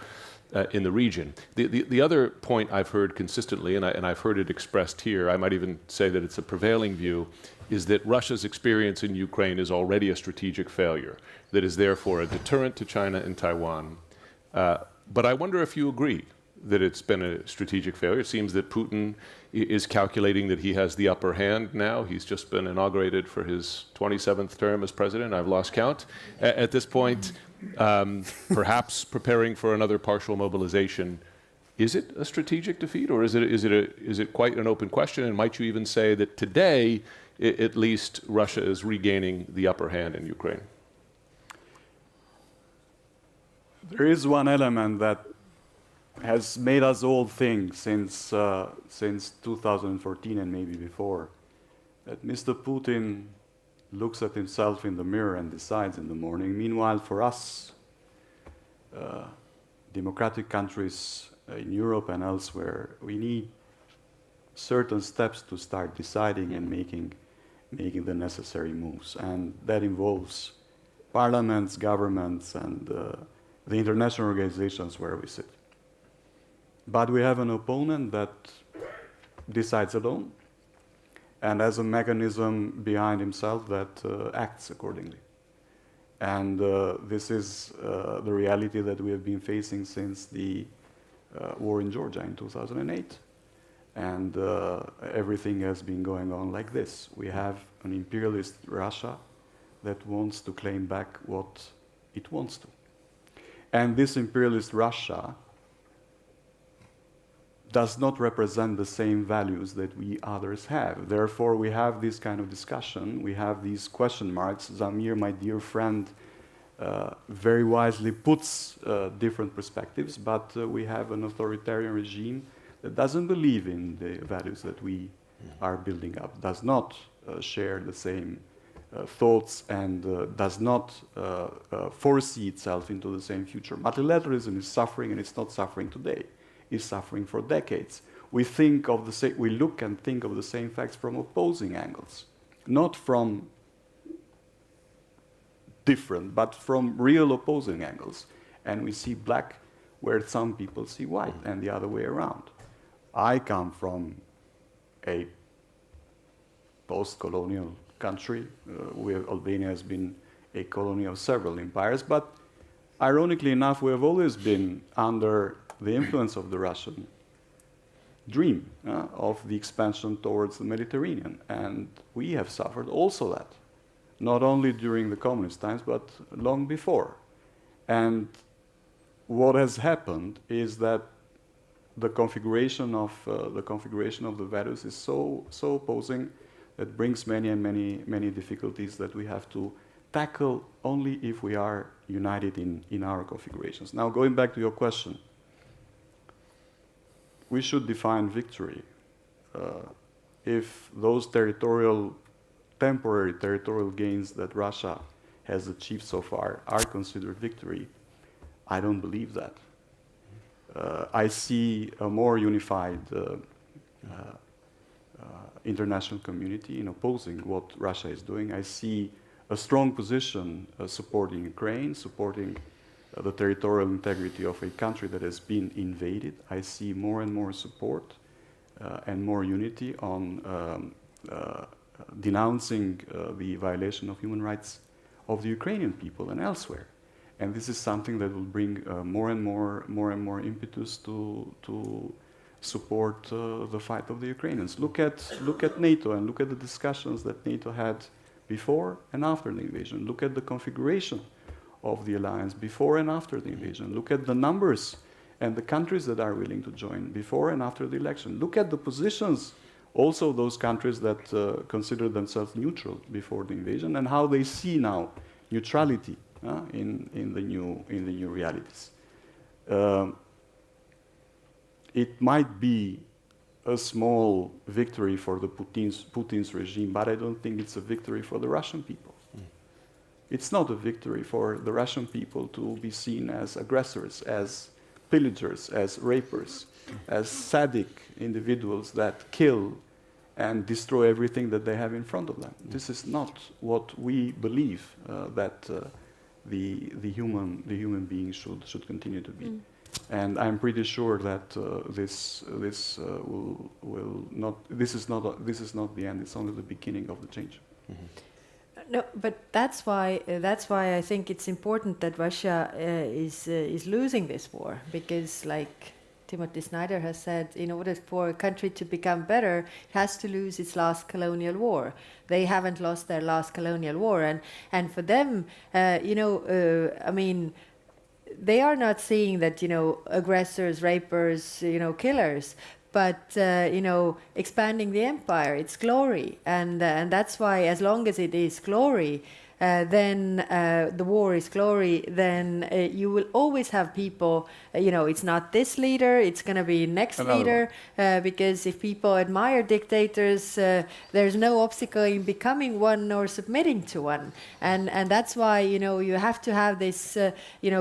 in the region. The other point I've heard consistently, and I've heard it expressed here, I might even say that it's a prevailing view, is that Russia's experience in Ukraine is already a strategic failure, that is therefore a deterrent to China and Taiwan. But I wonder if you agree that it's been a strategic failure. It seems that Putin is calculating that he has the upper hand now. He's just been inaugurated for his 27th term as president. I've lost count. At this point, perhaps preparing for another partial mobilization. Is it a strategic defeat, or is it quite an open question? And might you even say that today, at least, Russia is regaining the upper hand in Ukraine? There is one element that has made us all think since 2014 and maybe before, that Mr. Putin looks at himself in the mirror and decides in the morning. Meanwhile, for us, democratic countries in Europe and elsewhere, we need certain steps to start deciding and making the necessary moves. And that involves parliaments, governments, and the international organizations where we sit. But we have an opponent that decides alone and has a mechanism behind himself that acts accordingly. And this is the reality that we have been facing since the war in Georgia in 2008. And everything has been going on like this. We have an imperialist Russia that wants to claim back what it wants to. And this imperialist Russia does not represent the same values that we others have. Therefore, we have this kind of discussion. We have these question marks. Samir, my dear friend, very wisely puts different perspectives, but we have an authoritarian regime that doesn't believe in the values that we are building up, does not share the same thoughts, and does not foresee itself into the same future. Multilateralism is suffering, and it's not suffering today. It's suffering for decades. We look and think of the same facts from opposing angles, not from different, but from real opposing angles. And we see black where some people see white, and the other way around. I come from a post-colonial country where Albania has been a colony of several empires, but ironically enough, we have always been under the influence of the Russian dream of the expansion towards the Mediterranean. And we have suffered also that, not only during the communist times, but long before. And what has happened is that the configuration of the values is so opposing that brings many difficulties that we have to tackle only if we are united in our configurations. Now, going back to your question, we should define victory. If those temporary territorial gains that Russia has achieved so far are considered victory, I don't believe that. I see a more unified international community in opposing what Russia is doing. I see a strong position supporting Ukraine, supporting the territorial integrity of a country that has been invaded. I see more and more support and more unity on denouncing the violation of human rights of the Ukrainian people and elsewhere. And this is something that will bring more and more impetus to support the fight of the Ukrainians. Look at NATO and look at the discussions that NATO had before and after the invasion. Look at the configuration of the alliance before and after the invasion. Look at the numbers and the countries that are willing to join before and after the election. Look at the positions, also those countries that consider themselves neutral before the invasion, and how they see now neutrality in the new realities. It might be a small victory for the Putin's regime, but I don't think it's a victory for the Russian people. It's not a victory for the Russian people to be seen as aggressors, as pillagers, as rapers, as sadic individuals that kill and destroy everything that they have in front of them. This is not what we believe that the human being should continue to be. And I'm pretty sure that this is not the end. It's only the beginning of the change. No, but that's why I think it's important that Russia is losing this war, because, like Timothy Snyder has said, in order for a country to become better, it has to lose its last colonial war. They haven't lost their last colonial war, and for them, I mean, they are not seeing that, aggressors, rapers, killers, but expanding the empire, it's glory, and that's why, as long as it is glory, then the war is glory, then you will always have people, it's not this leader, it's going to be next leader, because if people admire dictators, there's no obstacle in becoming one or submitting to one. And that's why, you have to have this,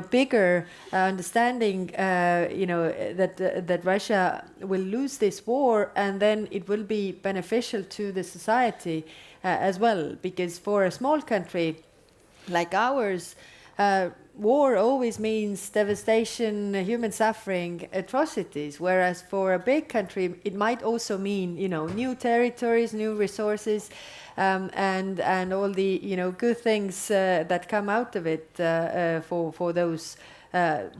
bigger understanding, that Russia will lose this war, and then it will be beneficial to the society as well, because for a small country like ours, war always means devastation, human suffering, atrocities, whereas for a big country it might also mean new territories, new resources, and all the good things that come out of it for those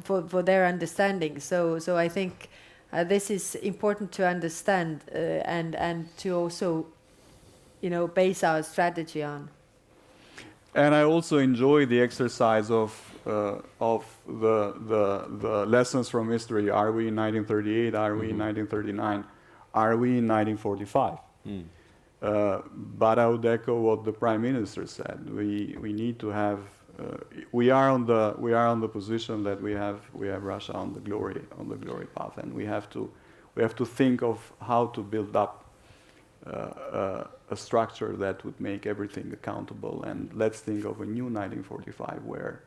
for their understanding. So I think this is important to understand and to also base our strategy on. And I also enjoy the exercise of the lessons from history. Are we in 1938? Are we in 1939? Are we in 1945? But I would echo what the Prime Minister said. We need to have. We are on the position that we have Russia on the glory path, and we have to think of how to build up a structure that would make everything accountable. And let's think of a new 1945 where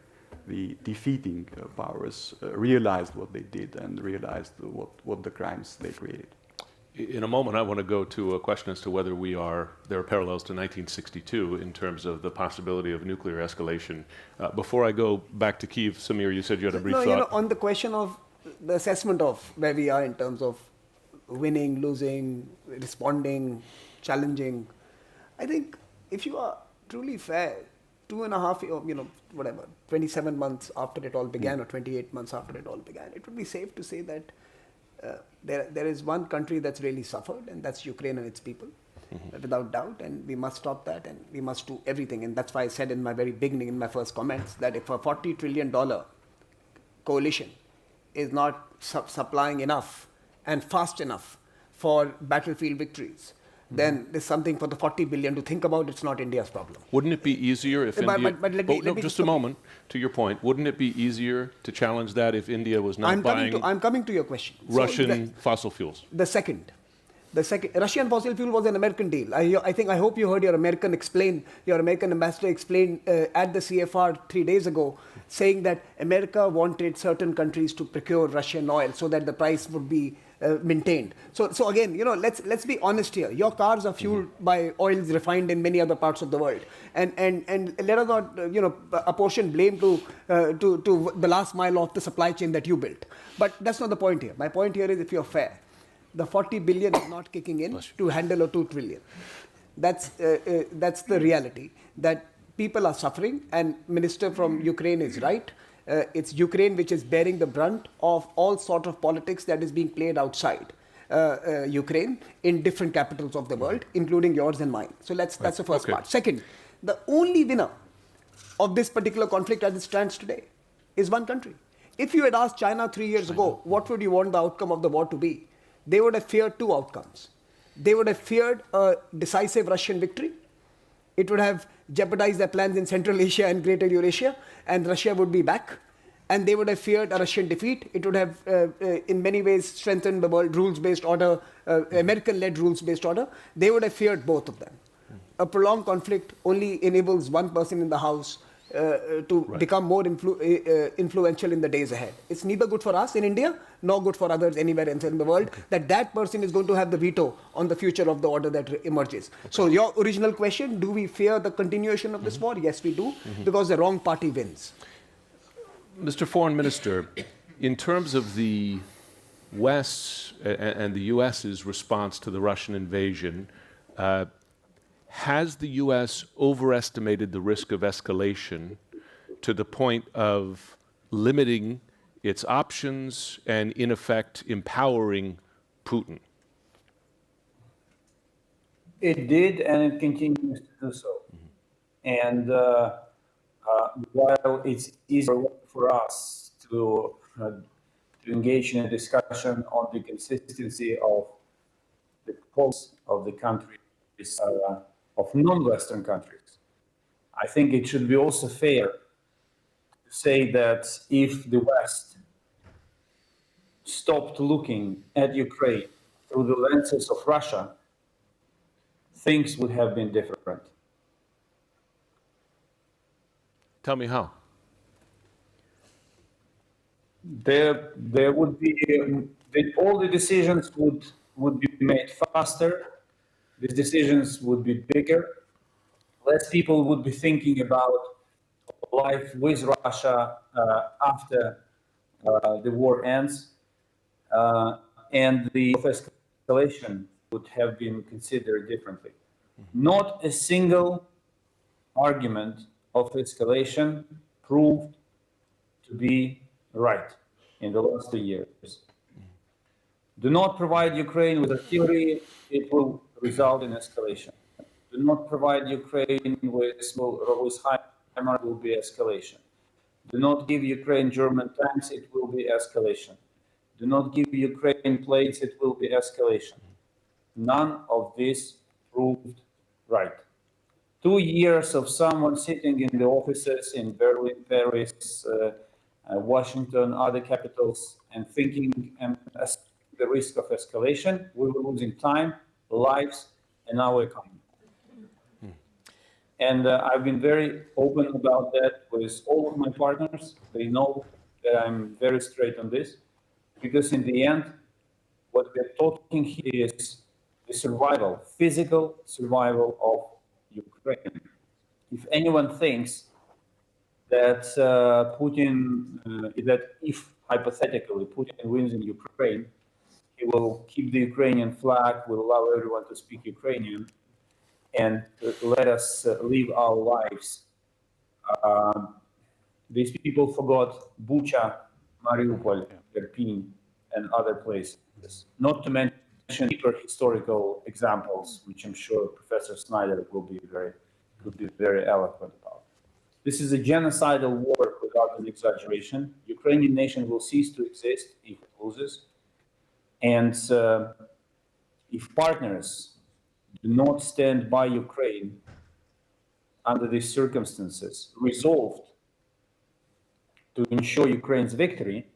the defeating powers realized what they did and realized what the crimes they created. In a moment, I want to go to a question as to whether there are parallels to 1962 in terms of the possibility of nuclear escalation. Before I go back to Kyiv, Samir, you said you had a brief thought. On the question of the assessment of where we are in terms of winning, losing, responding, challenging, I think if you are truly fair, 2.5 years, 27 months after it all began, or 28 months after it all began, it would be safe to say that there is one country that's really suffered, and that's Ukraine and its people, without doubt, and we must stop that, and we must do everything. And that's why I said in my very beginning, in my first comments, that if a $40 trillion coalition is not supplying enough and fast enough for battlefield victories, then there's something for the 40 billion to think about. It's not India's problem. Wouldn't it be easier if India... But let me just a moment, to your point. Wouldn't it be easier to challenge that if India was not buying I'm coming to your question. Russian fossil fuels? The second, Russian fossil fuel was an American deal. I hope you heard your American ambassador explain at the CFR 3 days ago, saying that America wanted certain countries to procure Russian oil so that the price would be maintained. So again, let's be honest here. Your cars are fueled by oils refined in many other parts of the world, and let us not apportion blame to the last mile of the supply chain that you built. But that's not the point here. My point here is, if you're fair, the 40 billion is not kicking in to handle a 2 trillion. That's the reality, that people are suffering, and Minister from Ukraine is right. It's Ukraine which is bearing the brunt of all sort of politics that is being played outside Ukraine in different capitals of the world, including yours and mine. So that's the first part. Second, the only winner of this particular conflict as it stands today is one country. If you had asked China 3 years ago, what would you want the outcome of the war to be? They would have feared two outcomes. They would have feared a decisive Russian victory. It would have jeopardized their plans in Central Asia and Greater Eurasia, and Russia would be back. And they would have feared a Russian defeat. It would have, in many ways, strengthened the world rules-based order, American-led rules-based order. They would have feared both of them. A prolonged conflict only enables one person in the House become more influential in the days ahead. It's neither good for us in India nor good for others anywhere else in the world that person is going to have the veto on the future of the order that emerges. So your original question, do we fear the continuation of this war? Yes, we do, because the wrong party wins. Mr. Foreign Minister, in terms of the West's and the U.S.'s response to the Russian invasion, has the U.S. overestimated the risk of escalation to the point of limiting its options and, in effect, empowering Putin? It did, and it continues to do so. And while it's easier for us to engage in a discussion on the consistency of the policy of the countries, of non-Western countries, I think it should be also fair to say that if the West stopped looking at Ukraine through the lenses of Russia, things would have been different. Tell me how. There would be all the decisions would be made faster. These decisions would be bigger. Less people would be thinking about life with Russia after the war ends, and the escalation would have been considered differently. Not a single argument of escalation proved to be right in the last 2 years. Do not provide Ukraine with artillery, it will result in escalation. Do not provide Ukraine with HIMARS, it will be escalation. Do not give Ukraine German tanks, it will be escalation. Do not give Ukraine planes, it will be escalation. None of this proved right. 2 years of someone sitting in the offices in Berlin, Paris, Washington, other capitals, and thinking and the risk of escalation, we were losing time, lives, and our economy. And I've been very open about that with all of my partners. They know that I'm very straight on this, because in the end, what we're talking here is the survival, physical survival of Ukraine. If anyone thinks that that if hypothetically Putin wins in Ukraine, he will keep the Ukrainian flag, will allow everyone to speak Ukrainian, and let us live our lives. These people forgot Bucha, Mariupol, Irpin, and other places. Not to mention deeper historical examples, which I'm sure Professor Snyder will be very eloquent about. This is a genocidal war without an exaggeration. Ukrainian nation will cease to exist if it loses. And if partners do not stand by Ukraine under these circumstances, resolved to ensure Ukraine's victory,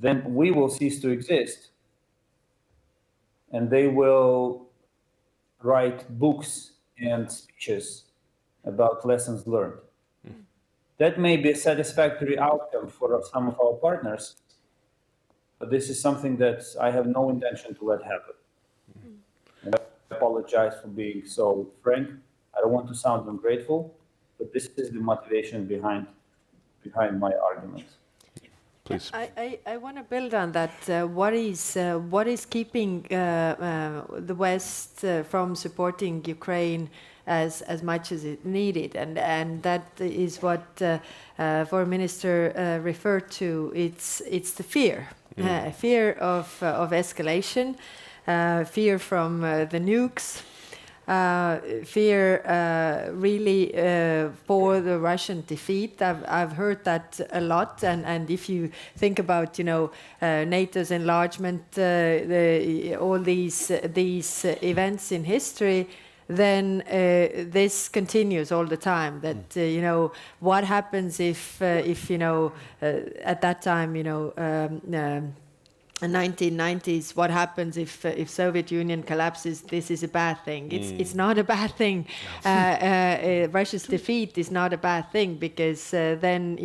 then we will cease to exist. And they will write books and speeches about lessons learned. That may be a satisfactory outcome for some of our partners, but this is something that I have no intention to let happen. And I apologize for being so frank. I don't want to sound ungrateful, but this is the motivation behind my arguments. Please. I want to build on that. What is keeping the West from supporting Ukraine as much as it needed, and that is what Foreign Minister referred to. It's the fear, fear of escalation, fear from the nukes. Fear really for the Russian defeat. I've heard that a lot, and if you think about NATO's enlargement, all these events in history, then this continues all the time. That what happens if at that time 1990s, what happens if Soviet Union collapses? This is a bad thing. It's not a bad thing. Russia's defeat is not a bad thing, because then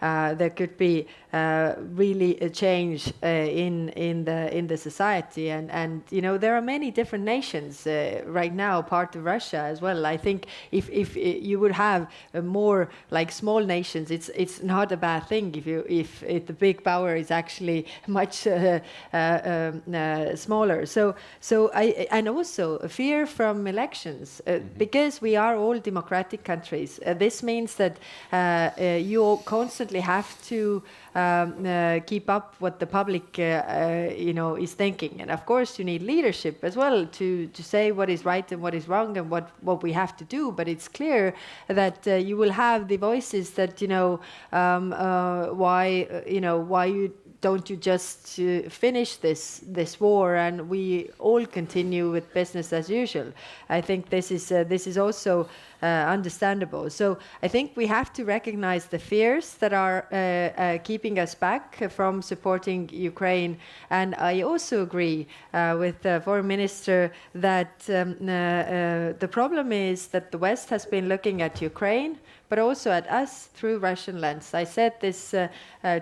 there could be really a change in the society, and there are many different nations right now part of Russia as well. I think if you would have more like small nations, it's not a bad thing if the big power is actually much smaller. So and also fear from elections, because we are all democratic countries. This means that you constantly have to keep up what the public is thinking, and of course you need leadership as well to say what is right and what is wrong and what we have to do. But it's clear that you will have the voices that why don't you just finish this war and we all continue with business as usual? I think this is also understandable. So I think we have to recognize the fears that are keeping us back from supporting Ukraine. And I also agree with the foreign minister that the problem is that the West has been looking at Ukraine, but also at us through Russian lens. I said this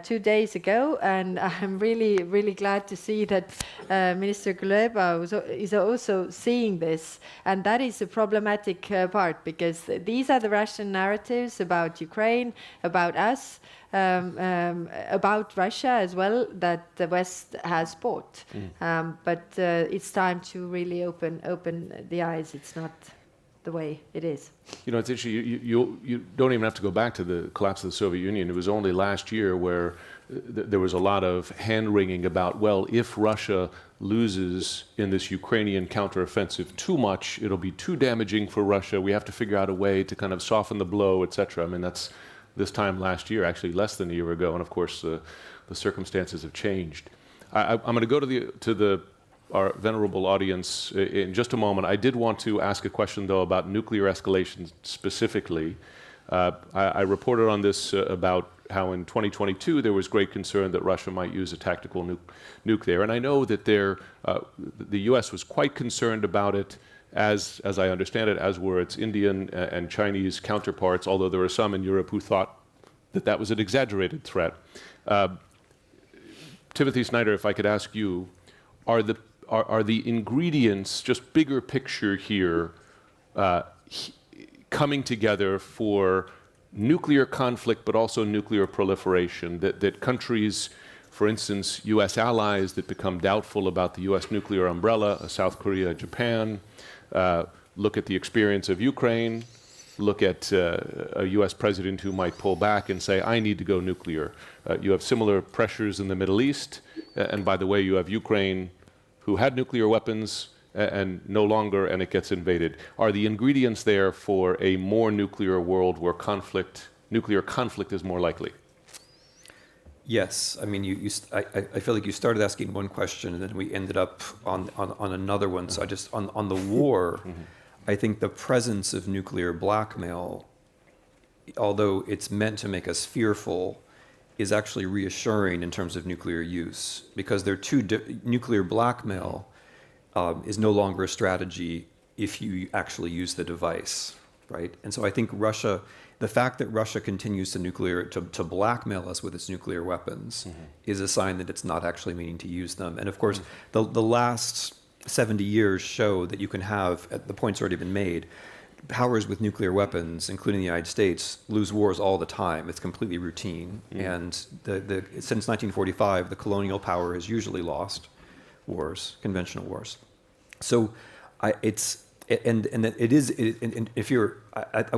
2 days ago, and I'm really, really glad to see that Minister Kuleba is also seeing this. And that is a problematic part, because these are the Russian narratives about Ukraine, about us, about Russia as well, that the West has bought. But it's time to really open the eyes. It's not the way it is. It's interesting. You don't even have to go back to the collapse of the Soviet Union. It was only last year where there was a lot of hand-wringing about, well, if Russia loses in this Ukrainian counteroffensive too much, it'll be too damaging for Russia. We have to figure out a way to kind of soften the blow, etc. I mean, that's this time last year, actually less than a year ago, and of course the circumstances have changed. I'm going to go to our venerable audience in just a moment. I did want to ask a question, though, about nuclear escalation specifically. I reported on this about how in 2022 there was great concern that Russia might use a tactical nuke there. And I know that the U.S. was quite concerned about it, as I understand it, as were its Indian and Chinese counterparts, although there were some in Europe who thought that was an exaggerated threat. Timothy Snyder, if I could ask you, are the ingredients, just bigger picture here, coming together for nuclear conflict, but also nuclear proliferation, that countries, for instance, U.S. allies that become doubtful about the U.S. nuclear umbrella, South Korea, Japan, look at the experience of Ukraine, look at a U.S. president who might pull back and say, I need to go nuclear. You have similar pressures in the Middle East, and by the way, you have Ukraine, who had nuclear weapons and no longer, and it gets invaded. Are the ingredients there for a more nuclear world where nuclear conflict is more likely? Yes. I mean, I feel like you started asking one question and then we ended up on another one. So I just, on the war, I think the presence of nuclear blackmail, although it's meant to make us fearful, is actually reassuring in terms of nuclear use, because nuclear blackmail is no longer a strategy if you actually use the device, right? And so I think the fact that Russia continues to blackmail us with its nuclear weapons is a sign that it's not actually meaning to use them. And of course, the last 70 years show that you can have, the point's already been made, powers with nuclear weapons, including the United States, lose wars all the time. It's completely routine. And since 1945, the colonial power has usually lost wars, conventional wars. So I want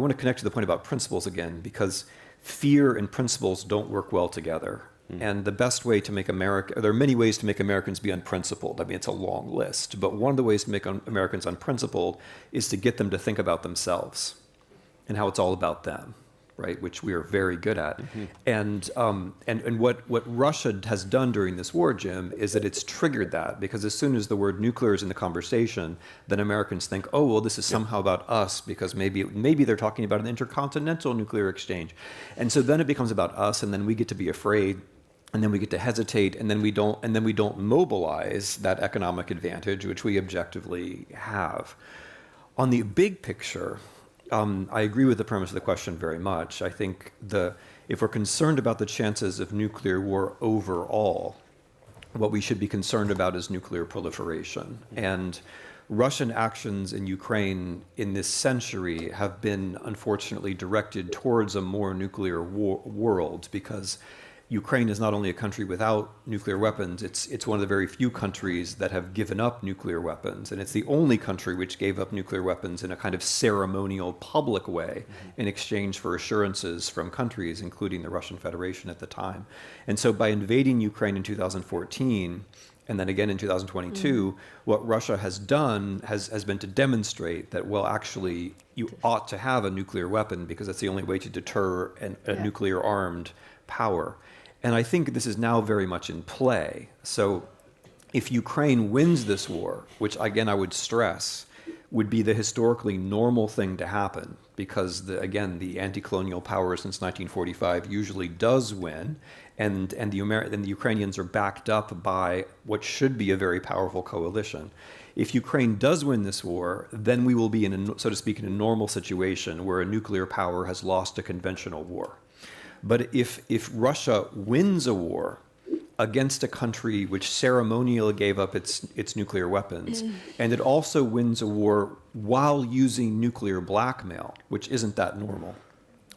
to connect to the point about principles again, because fear and principles don't work well together. And the best way to make there are many ways to make Americans be unprincipled. I mean, it's a long list, but one of the ways to make Americans unprincipled is to get them to think about themselves and how it's all about them, right? Which we are very good at. And what Russia has done during this war, Jim, is that it's triggered that, because as soon as the word nuclear is in the conversation, then Americans think, oh, well, this is somehow about us, because maybe they're talking about an intercontinental nuclear exchange. And so then it becomes about us, and then we get to be afraid and then we get to hesitate, and then we don't mobilize that economic advantage, which we objectively have. On the big picture, I agree with the premise of the question very much. I think if we're concerned about the chances of nuclear war overall, what we should be concerned about is nuclear proliferation. And Russian actions in Ukraine in this century have been unfortunately directed towards a more nuclear world, because Ukraine is not only a country without nuclear weapons, it's one of the very few countries that have given up nuclear weapons. And it's the only country which gave up nuclear weapons in a kind of ceremonial public way in exchange for assurances from countries, including the Russian Federation at the time. And so by invading Ukraine in 2014, and then again in 2022, what Russia has done has been to demonstrate that, well, actually, you ought to have a nuclear weapon because that's the only way to deter a nuclear-armed power. And I think this is now very much in play. So if Ukraine wins this war, which again I would stress would be the historically normal thing to happen, because the anti-colonial power since 1945 usually does win, and the Ukrainians are backed up by what should be a very powerful coalition. If Ukraine does win this war, then we will be so to speak, in a normal situation where a nuclear power has lost a conventional war. But if Russia wins a war against a country which ceremonially gave up its nuclear weapons, and it also wins a war while using nuclear blackmail, which isn't that normal.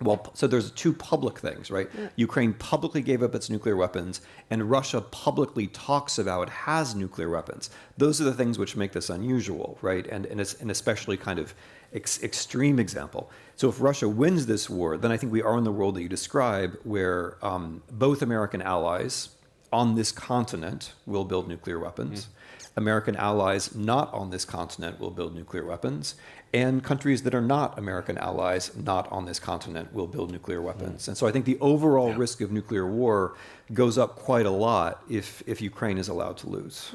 Well, so there's two public things, right? Yeah. Ukraine publicly gave up its nuclear weapons, and Russia publicly talks about it has nuclear weapons. Those are the things which make this unusual, right? And it's an especially kind of extreme example. So if Russia wins this war, then I think we are in the world that you describe, where both American allies on this continent will build nuclear weapons. American allies not on this continent will build nuclear weapons, and countries that are not American allies not on this continent will build nuclear weapons. And so I think the overall risk of nuclear war goes up quite a lot if Ukraine is allowed to lose.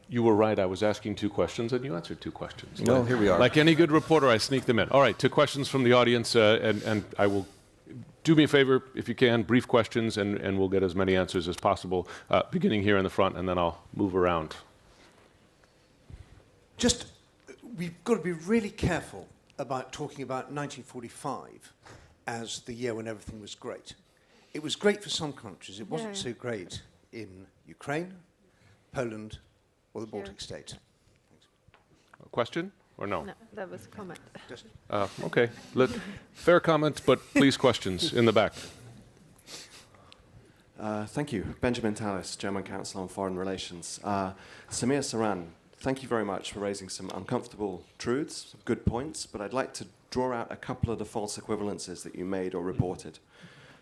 You were right. I was asking two questions, and you answered two questions. Well, here we are. Like any good reporter, I sneak them in. All right, two questions from the audience, and I will do me a favor, if you can, brief questions, and we'll get as many answers as possible, beginning here in the front, and then I'll move around. We've got to be really careful about talking about 1945 as the year when everything was great. It was great for some countries. It wasn't so great in Ukraine, Poland, or the Baltic states. Thanks. A question or no? No, that was a comment. Okay. Fair comment, but please questions in the back. Thank you. Benjamin Tallis, German Council on Foreign Relations. Samir, Saran, thank you very much for raising some uncomfortable truths, some good points, but I'd like to draw out a couple of the false equivalences that you made or reported.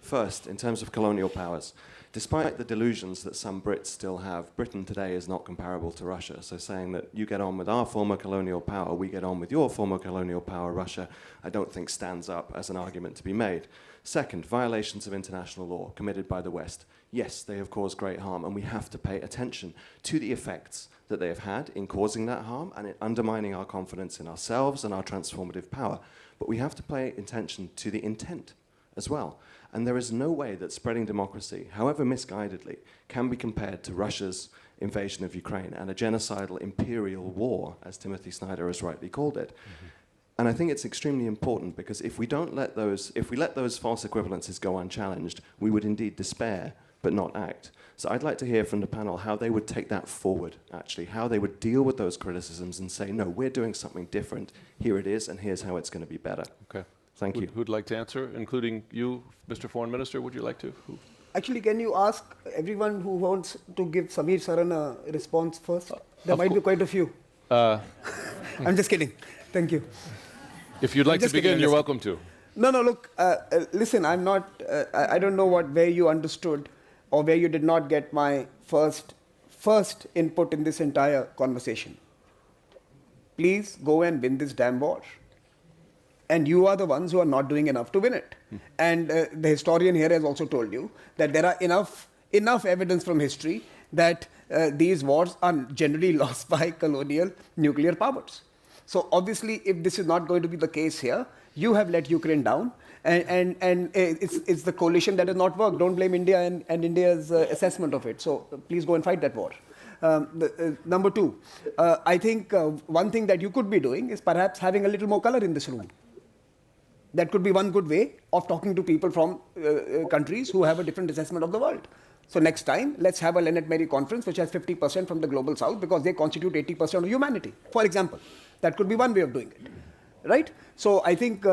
First, in terms of colonial powers, despite the delusions that some Brits still have, Britain today is not comparable to Russia. So saying that you get on with our former colonial power, we get on with your former colonial power, Russia, I don't think stands up as an argument to be made. Second, violations of international law committed by the West. Yes, they have caused great harm, and we have to pay attention to the effects that they have had in causing that harm and in undermining our confidence in ourselves and our transformative power. But we have to pay attention to the intent as well. And there is no way that spreading democracy, however misguidedly, can be compared to Russia's invasion of Ukraine and a genocidal imperial war, as Timothy Snyder has rightly called it. And I think it's extremely important, because if we let those false equivalences go unchallenged, we would indeed despair but not act. So I'd like to hear from the panel how they would take that forward, actually, how they would deal with those criticisms and say, no, we're doing something different. Here it is, and here's how it's going to be better. Okay. Thank you. Who'd like to answer, including you, Mr. Foreign Minister? Would you like to? Actually, can you ask everyone who wants to give Samir Saran a response first? There might be quite a few. I'm just kidding. Thank you. If you'd like to begin, you're welcome to. No, look, listen, I'm not, I don't know where you understood or where you did not get my first input in this entire conversation. Please go and win this damn war. And you are the ones who are not doing enough to win it. And the historian here has also told you that there are enough evidence from history that these wars are generally lost by colonial nuclear powers. So obviously, if this is not going to be the case here, you have let Ukraine down, And it's the coalition that has not worked. Don't blame India and India's assessment of it. So please go and fight that war. Number two, I think one thing that you could be doing is perhaps having a little more color in this room. That could be one good way of talking to people from countries who have a different assessment of the world. So next time, let's have a Lennart Meri conference which has 50% from the global south because they constitute 80% of humanity, for example. That could be one way of doing it. Right? So I think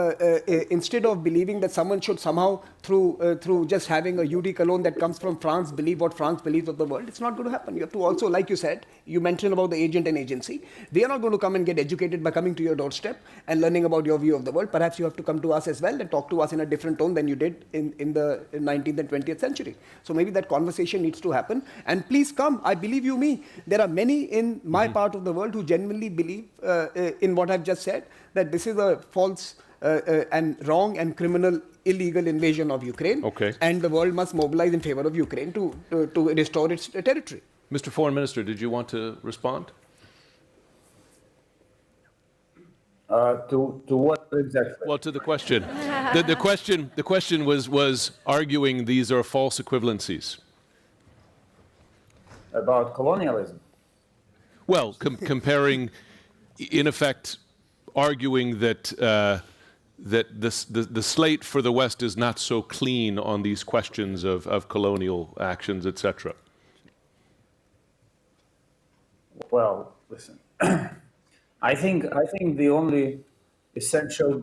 instead of believing that someone should somehow, through just having a UD Cologne that comes from France, believe what France believes of the world, it's not going to happen. You have to also, like you said, you mentioned about the agent and agency. We are not going to come and get educated by coming to your doorstep and learning about your view of the world. Perhaps you have to come to us as well and talk to us in a different tone than you did in the 19th and 20th century. So maybe that conversation needs to happen. And please come. I believe you me. There are many in my part of the world who genuinely believe in what I've just said, that this is a false and wrong and criminal illegal invasion of Ukraine. Okay. And the world must mobilize in favor of Ukraine to restore its territory. Mr. Foreign Minister, did you want to respond? To what exactly? Well, to the question. The question was arguing these are false equivalencies. About colonialism? Well, comparing, in effect, arguing that that the slate for the West is not so clean on these questions of colonial actions, etc. Well, listen. I think the only essential,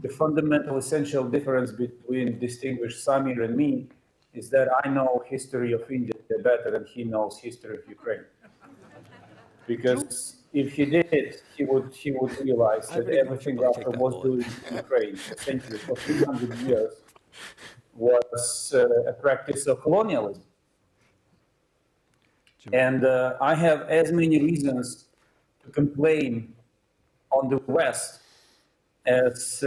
the fundamental essential difference between distinguished Samir and me is that I know history of India better than he knows history of Ukraine. Because if he did, he would realize that everything Russia was doing in Ukraine, essentially for 300 years, was a practice of colonialism. And I have as many reasons to complain on the West as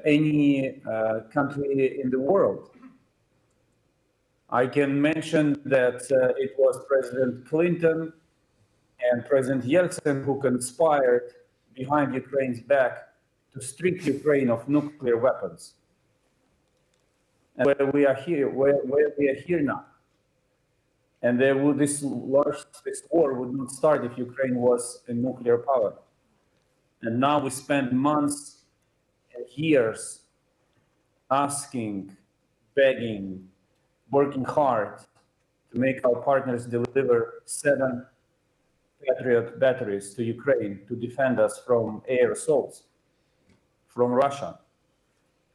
any country in the world. I can mention that it was President Clinton and President Yeltsin who conspired behind Ukraine's back to strip Ukraine of nuclear weapons. And where we are here now. And this war would not start if Ukraine was a nuclear power. And now we spend months and years asking, begging, working hard to make our partners deliver 7 Patriot batteries to Ukraine to defend us from air assaults from Russia.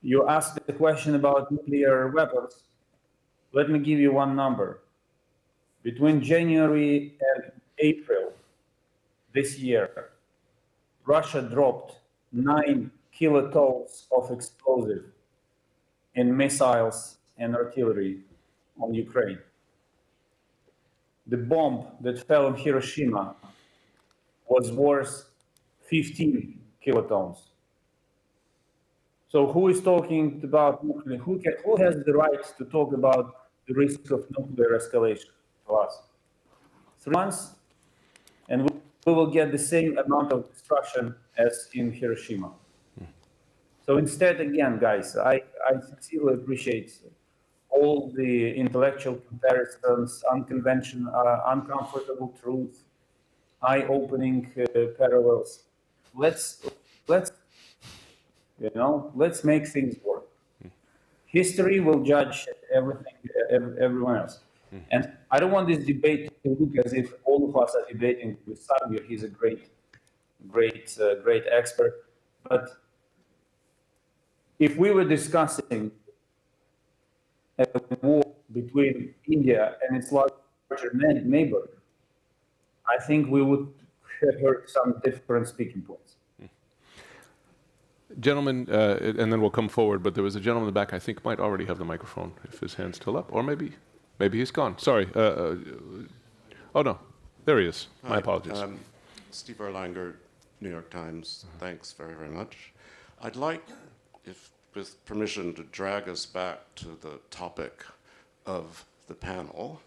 You asked the question about nuclear weapons. Let me give you one number. Between January and April this year, Russia dropped 9 kilotons of explosive in missiles and artillery on Ukraine. The bomb that fell on Hiroshima was worth 15 kilotons. So who is talking about nuclear? Who has the right to talk about the risk of nuclear escalation to us? 3 months, and we will get the same amount of destruction as in Hiroshima. So instead, again, guys, I sincerely appreciate all the intellectual comparisons, uncomfortable truth, eye-opening parallels. Let's make things work. History will judge everyone else. And I don't want this debate to look as if all of us are debating with Samir. He's a great expert. But if we were discussing a war between India and its larger neighbor, I think we would have heard some different speaking points. Gentlemen, and then we'll come forward, but there was a gentleman in the back I think might already have the microphone, if his hand's still up, or maybe he's gone. Sorry. Oh, no. There he is. My apologies. Steve Erlanger, New York Times. Thanks very, very much. I'd like, if with permission, to drag us back to the topic of the panel,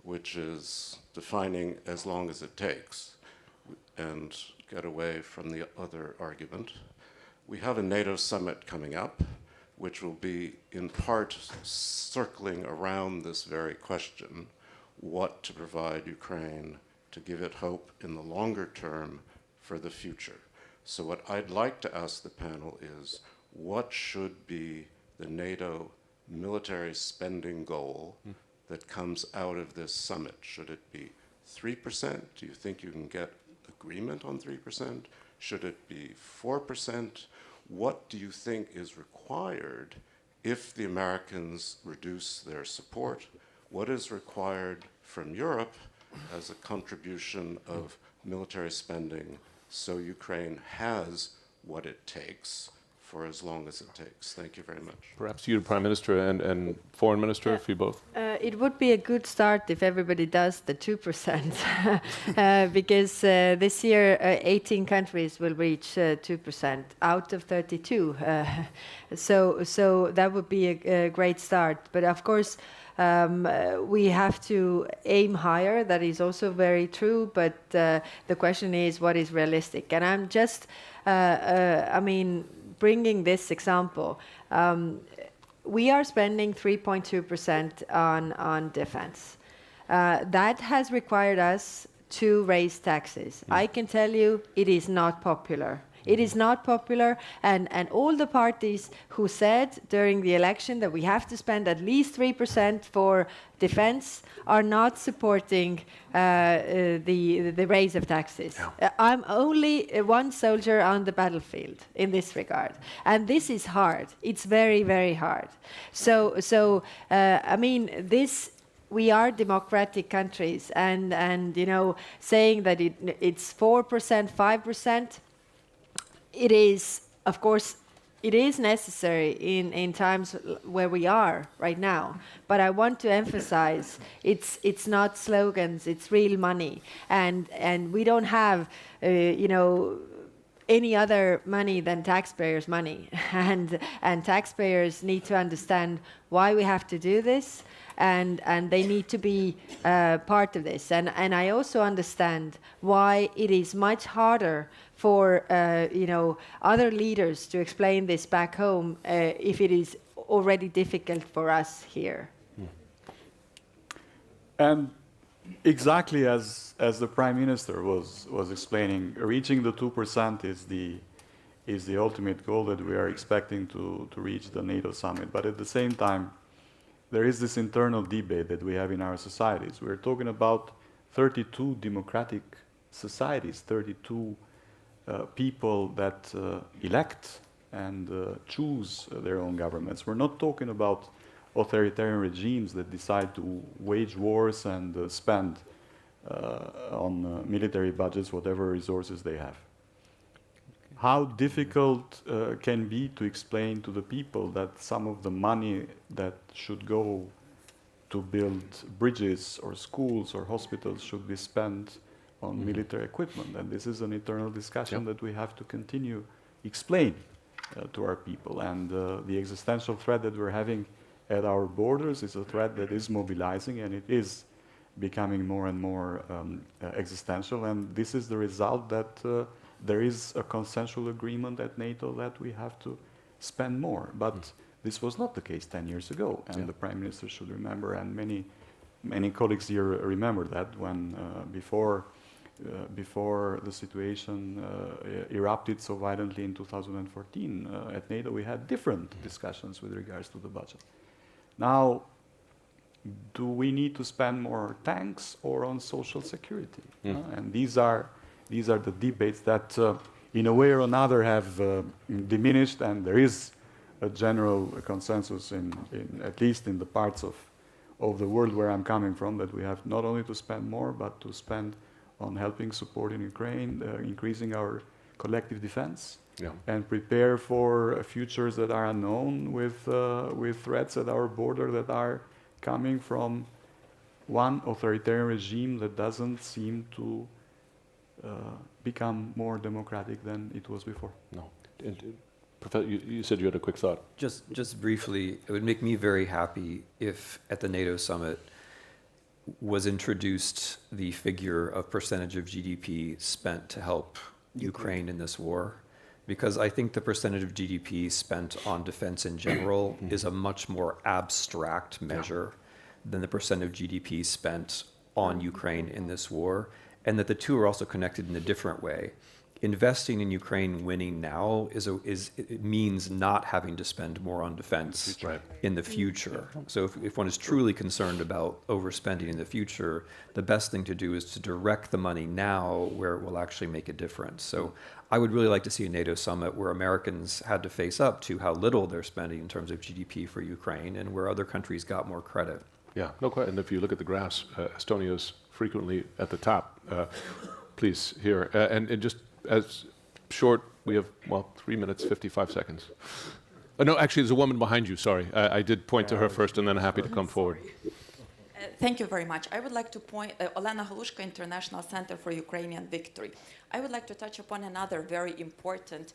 which is defining as long as it takes, and get away from the other argument. We have a NATO summit coming up. which will be in part circling around this very question, what to provide Ukraine to give it hope in the longer term for the future. So what I'd like to ask the panel is, what should be the NATO military spending goal that comes out of this summit? Should it be 3%? Do you think you can get agreement on 3%? Should it be 4%? What do you think is required if the Americans reduce their support? What is required from Europe as a contribution of military spending so Ukraine has what it takes for as long as it takes? Thank you very much. Perhaps you, Prime Minister, and Foreign Minister, if you both. It would be a good start if everybody does the 2%, because this year 18 countries will reach 2% out of 32. So that would be a great start. But of course, we have to aim higher. That is also very true. But the question is, what is realistic? And I'm just, bringing this example. We are spending 3.2% on defense. That has required us to raise taxes. I can tell you it is not popular. It is not popular, and all the parties who said during the election that we have to spend at least 3% for defense are not supporting the raise of taxes. Yeah. I'm only one soldier on the battlefield in this regard, and this is hard. It's very, very hard. This. We are democratic countries, and saying that it's 4%, 5%. It is, of course, it is necessary in times where we are right now. But I want to emphasize, it's not slogans, it's real money, and we don't have, any other money than taxpayers' money, and taxpayers need to understand why we have to do this, and they need to be part of this. And I also understand why it is much harder for other leaders to explain this back home if it is already difficult for us here. And exactly as the Prime Minister was explaining, reaching the 2% is the ultimate goal that we are expecting to reach the NATO summit. But at the same time, there is this internal debate that we have in our societies. We're talking about 32 democratic societies, 32 people that elect and choose their own governments. We're not talking about authoritarian regimes that decide to wage wars and spend on military budgets whatever resources they have. How difficult can be to explain to the people that some of the money that should go to build bridges or schools or hospitals should be spent on military equipment? And this is an eternal discussion that we have to continue explain to our people. And the existential threat that we're having at our borders is a threat that is mobilizing, and it is becoming more and more existential. And this is the result that there is a consensual agreement at NATO that we have to spend more. But this was not the case 10 years ago, and the Prime Minister should remember, and many colleagues here remember that when before the situation erupted so violently in 2014 at NATO, we had different discussions with regards to the budget. Now, do we need to spend more on tanks or on social security? And these are the debates that, in a way or another, have diminished, and there is a general consensus in at least in the parts of the world where I'm coming from, that we have not only to spend more, but to spend on helping support in Ukraine, increasing our collective defense, and prepare for futures that are unknown with threats at our border that are coming from one authoritarian regime that doesn't seem to become more democratic than it was before. No. Professor, you said you had a quick thought. Just briefly, it would make me very happy if at the NATO summit was introduced the figure of percentage of GDP spent to help Ukraine in this war, because I think the percentage of GDP spent on defense in general is a much more abstract measure than the percent of GDP spent on Ukraine in this war, and that the two are also connected in a different way. Investing in Ukraine winning now it means not having to spend more on defense in the future. So if one is truly concerned about overspending in the future, the best thing to do is to direct the money now where it will actually make a difference. So I would really like to see a NATO summit where Americans had to face up to how little they're spending in terms of GDP for Ukraine and where other countries got more credit. Yeah, no question. And if you look at the graphs, Estonia is frequently at the top. Please, here. And just as short, we have, 3 minutes, 55 seconds. No, actually, there's a woman behind you, sorry. I did point to her first, and then I'm happy to come forward. Thank you very much. I would like to point, Olena Halushka, International Center for Ukrainian Victory. I would like to touch upon another very important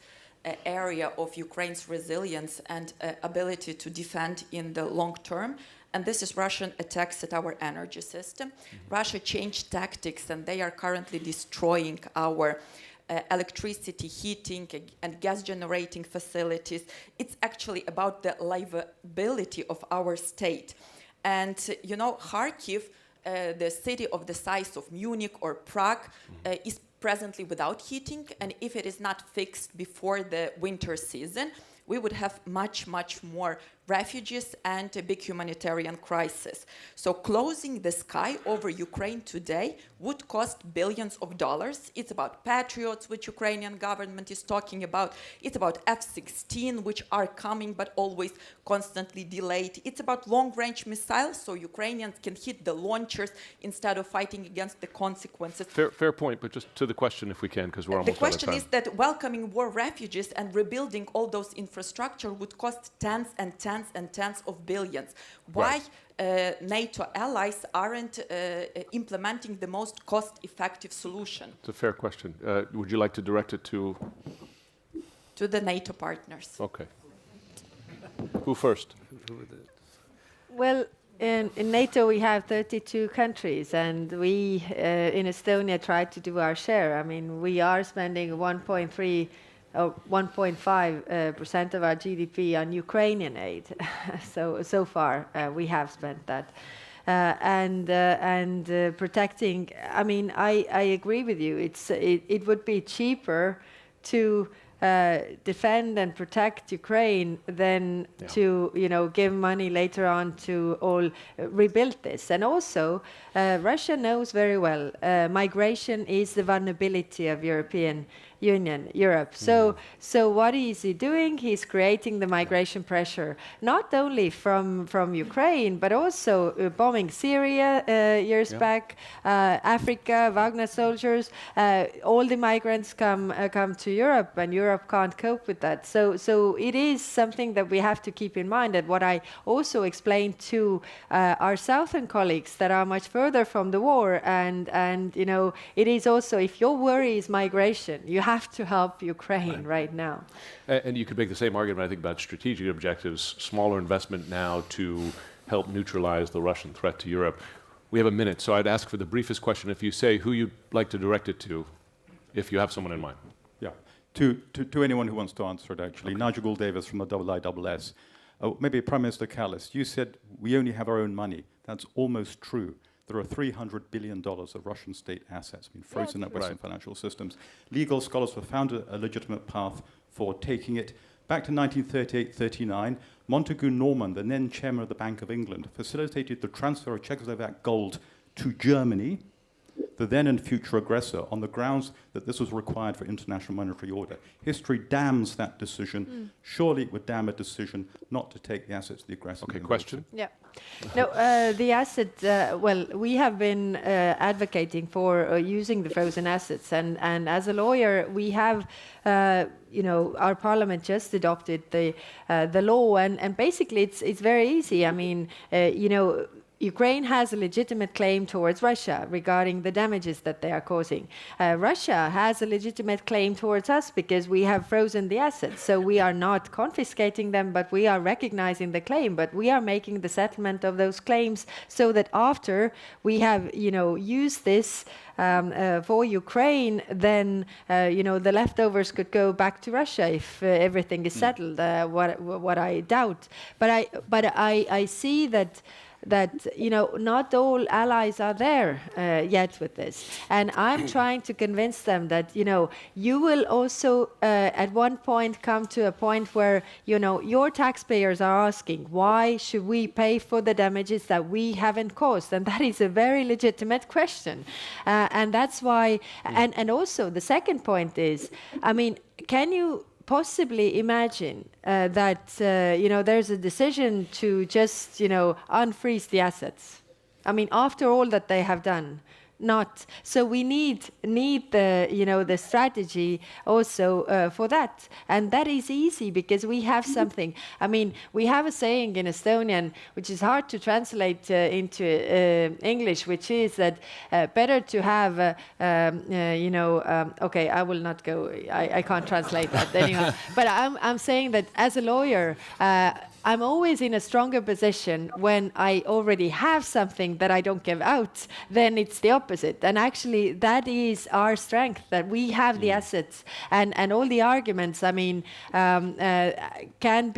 area of Ukraine's resilience and ability to defend in the long term. And this is Russian attacks at our energy system. Russia changed tactics, and they are currently destroying our electricity, heating, and gas generating facilities. It's actually about the livability of our state. And, you know, Kharkiv, the city of the size of Munich or Prague, is presently without heating. And if it is not fixed before the winter season, we would have much, much more refugees and a big humanitarian crisis. So closing the sky over Ukraine today would cost billions of dollars. It's about Patriots, which Ukrainian government is talking about. It's about F-16, which are coming but always constantly delayed. It's about long-range missiles, so Ukrainians can hit the launchers instead of fighting against the consequences. Fair point, but just to the question if we can, because we're almost out of time. The question is that welcoming war refugees and rebuilding all those infrastructure would cost tens and tens and tens of billions. Why NATO allies aren't implementing the most cost-effective solution? It's a fair question. Would you like to direct it to? To the NATO partners. Okay. Who first? Well, in NATO we have 32 countries, and we in Estonia try to do our share. I mean, we are spending 1.5% of our GDP on Ukrainian aid. so far we have spent that. And protecting, I mean, I agree with you. It would be cheaper to defend and protect Ukraine than to, you know, give money later on to all rebuild this. And also, Russia knows very well migration is the vulnerability of European Union, Europe. So what is he doing? He's creating the migration pressure, not only from Ukraine, but also bombing Syria years back, Africa, Wagner soldiers. All the migrants come to Europe, and Europe can't cope with that. So it is something that we have to keep in mind. And what I also explained to our southern colleagues that are much further from the war, and you know, it is also, if your worry is migration, you have to help Ukraine right now. And you could make the same argument, I think, about strategic objectives, smaller investment now to help neutralize the Russian threat to Europe. We have a minute, so I'd ask for the briefest question. If you say who you'd like to direct it to, if you have someone in mind. Yeah, to anyone who wants to answer it, actually. Okay. Nigel Gould-Davis from the IISS. Maybe Prime Minister Kallas, you said we only have our own money. That's almost true. There are $300 billion of Russian state assets being frozen at Western financial systems. Legal scholars have found a legitimate path for taking it. Back to 1938-39, Montagu Norman, the then chairman of the Bank of England, facilitated the transfer of Czechoslovak gold to Germany, the then and future aggressor, on the grounds that this was required for international monetary order. History damns that decision. Surely it would damn a decision not to take the assets of the aggressor. Okay, question? Yeah. No, the asset, well, we have been advocating for using the frozen assets. And as a lawyer, we have, you know, our parliament just adopted the law. And basically, it's very easy. I mean, you know, Ukraine has a legitimate claim towards Russia regarding the damages that they are causing. Russia has a legitimate claim towards us because we have frozen the assets. So we are not confiscating them, but we are recognizing the claim. But we are making the settlement of those claims so that after we have, used this for Ukraine, then the leftovers could go back to Russia if everything is settled. What I doubt, but I see that not all allies are there yet with this, and I'm trying to convince them that you will also at one point come to a point where your taxpayers are asking, why should we pay for the damages that we haven't caused? And that is a very legitimate question, and that's why. And also the second point is, can you possibly imagine that there's a decision to just unfreeze the assets? After all that they have done, not. So we need the the strategy also for that, and that is easy because we have something. We have a saying in Estonian which is hard to translate into English, which is that better to have okay, I will not go. I can't translate that anyhow. But I'm saying that as a lawyer, I'm always in a stronger position when I already have something that I don't give out. Then it's the opposite. And actually, that is our strength, that we have the assets. And all the arguments, can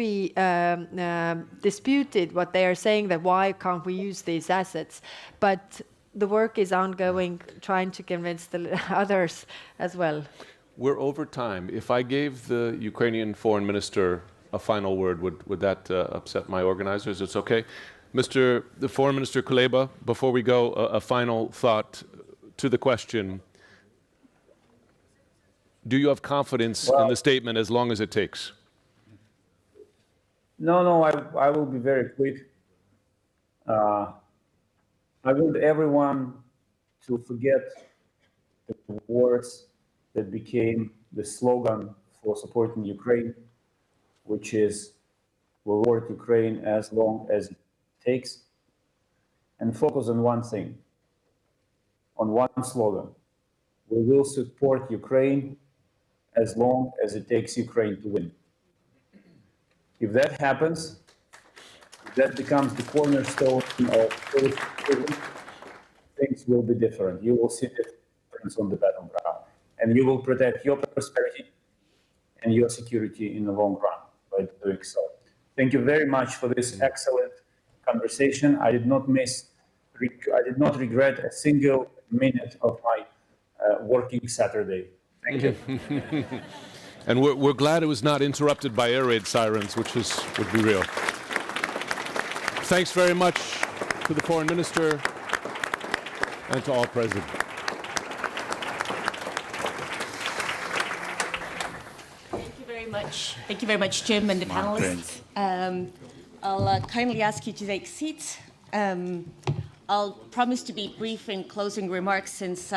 be disputed, what they are saying, that why can't we use these assets? But the work is ongoing, trying to convince the others as well. We're over time. If I gave the Ukrainian foreign minister a final word, would that upset my organizers? It's okay. The Foreign Minister Kuleba, before we go, a final thought to the question. Do you have confidence in the statement as long as it takes? No, I will be very quick. I want everyone to forget the words that became the slogan for supporting Ukraine, which is, we'll support Ukraine as long as it takes, and focus on one thing, on one slogan. We will support Ukraine as long as it takes Ukraine to win. If that happens, that becomes the cornerstone of things will be different. You will see difference on the battleground, and you will protect your prosperity and your security in the long run by doing so. Thank you very much for this excellent conversation. I did not regret a single minute of my working Saturday. Thank you. And we're glad it was not interrupted by air raid sirens, which would be real. Thanks very much to the Foreign Minister and to all present. Thank you very much, Jim and the panelists. I'll kindly ask you to take seats. I'll promise to be brief in closing remarks since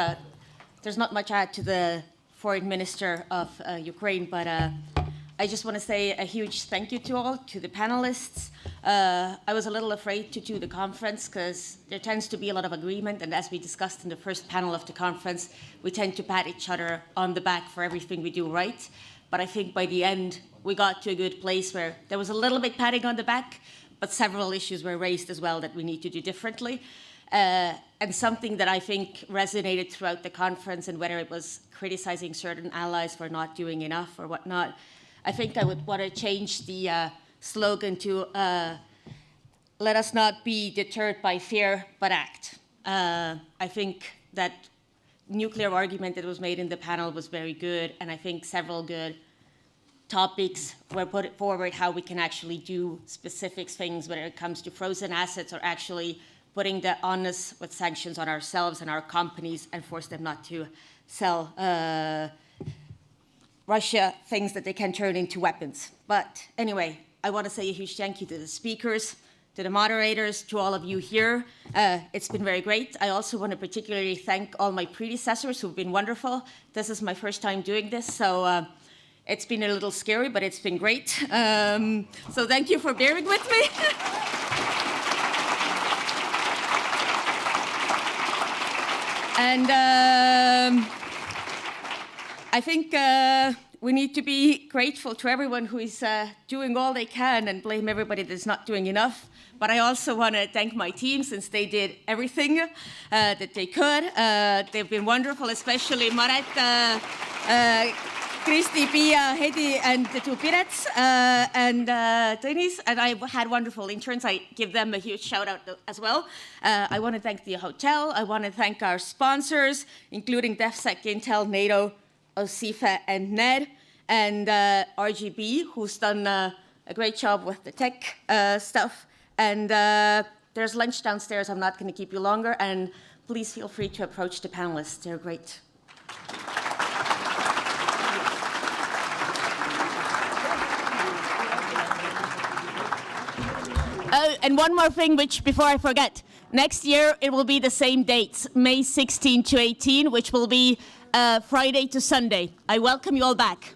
there's not much to add to the Foreign Minister of Ukraine, but I just want to say a huge thank you to all, to the panelists. I was a little afraid to do the conference because there tends to be a lot of agreement, and as we discussed in the first panel of the conference, we tend to pat each other on the back for everything we do right. But I think by the end, we got to a good place where there was a little bit patting on the back, but several issues were raised as well that we need to do differently. And something that I think resonated throughout the conference, and whether it was criticizing certain allies for not doing enough or whatnot, I think I would want to change the slogan to let us not be deterred by fear, but act. I think that nuclear argument that was made in the panel was very good, and I think several good topics were put forward how we can actually do specific things, whether it comes to frozen assets or actually putting the onus with sanctions on ourselves and our companies and force them not to sell Russia things that they can turn into weapons. But anyway, I want to say a huge thank you to the speakers, to the moderators, to all of you here. It's been very great. I also want to particularly thank all my predecessors who've been wonderful. This is my first time doing this, so it's been a little scary, but it's been great. So thank you for bearing with me. And I think we need to be grateful to everyone who is doing all they can and blame everybody that's not doing enough. But I also want to thank my team, since they did everything that they could. They've been wonderful, especially Maret, Kristi, Pia, Hedi, and the two Pirets, and Tõnis. And I had wonderful interns. I give them a huge shout out as well. I want to thank the hotel. I want to thank our sponsors, including DefSec, Intel, NATO, OSIFA, and NED, and RGB, who's done a great job with the tech stuff. And there's lunch downstairs. I'm not going to keep you longer. And please feel free to approach the panelists. They're great. Oh, and one more thing, which before I forget. Next year, it will be the same dates, May 16 to 18, which will be Friday to Sunday. I welcome you all back.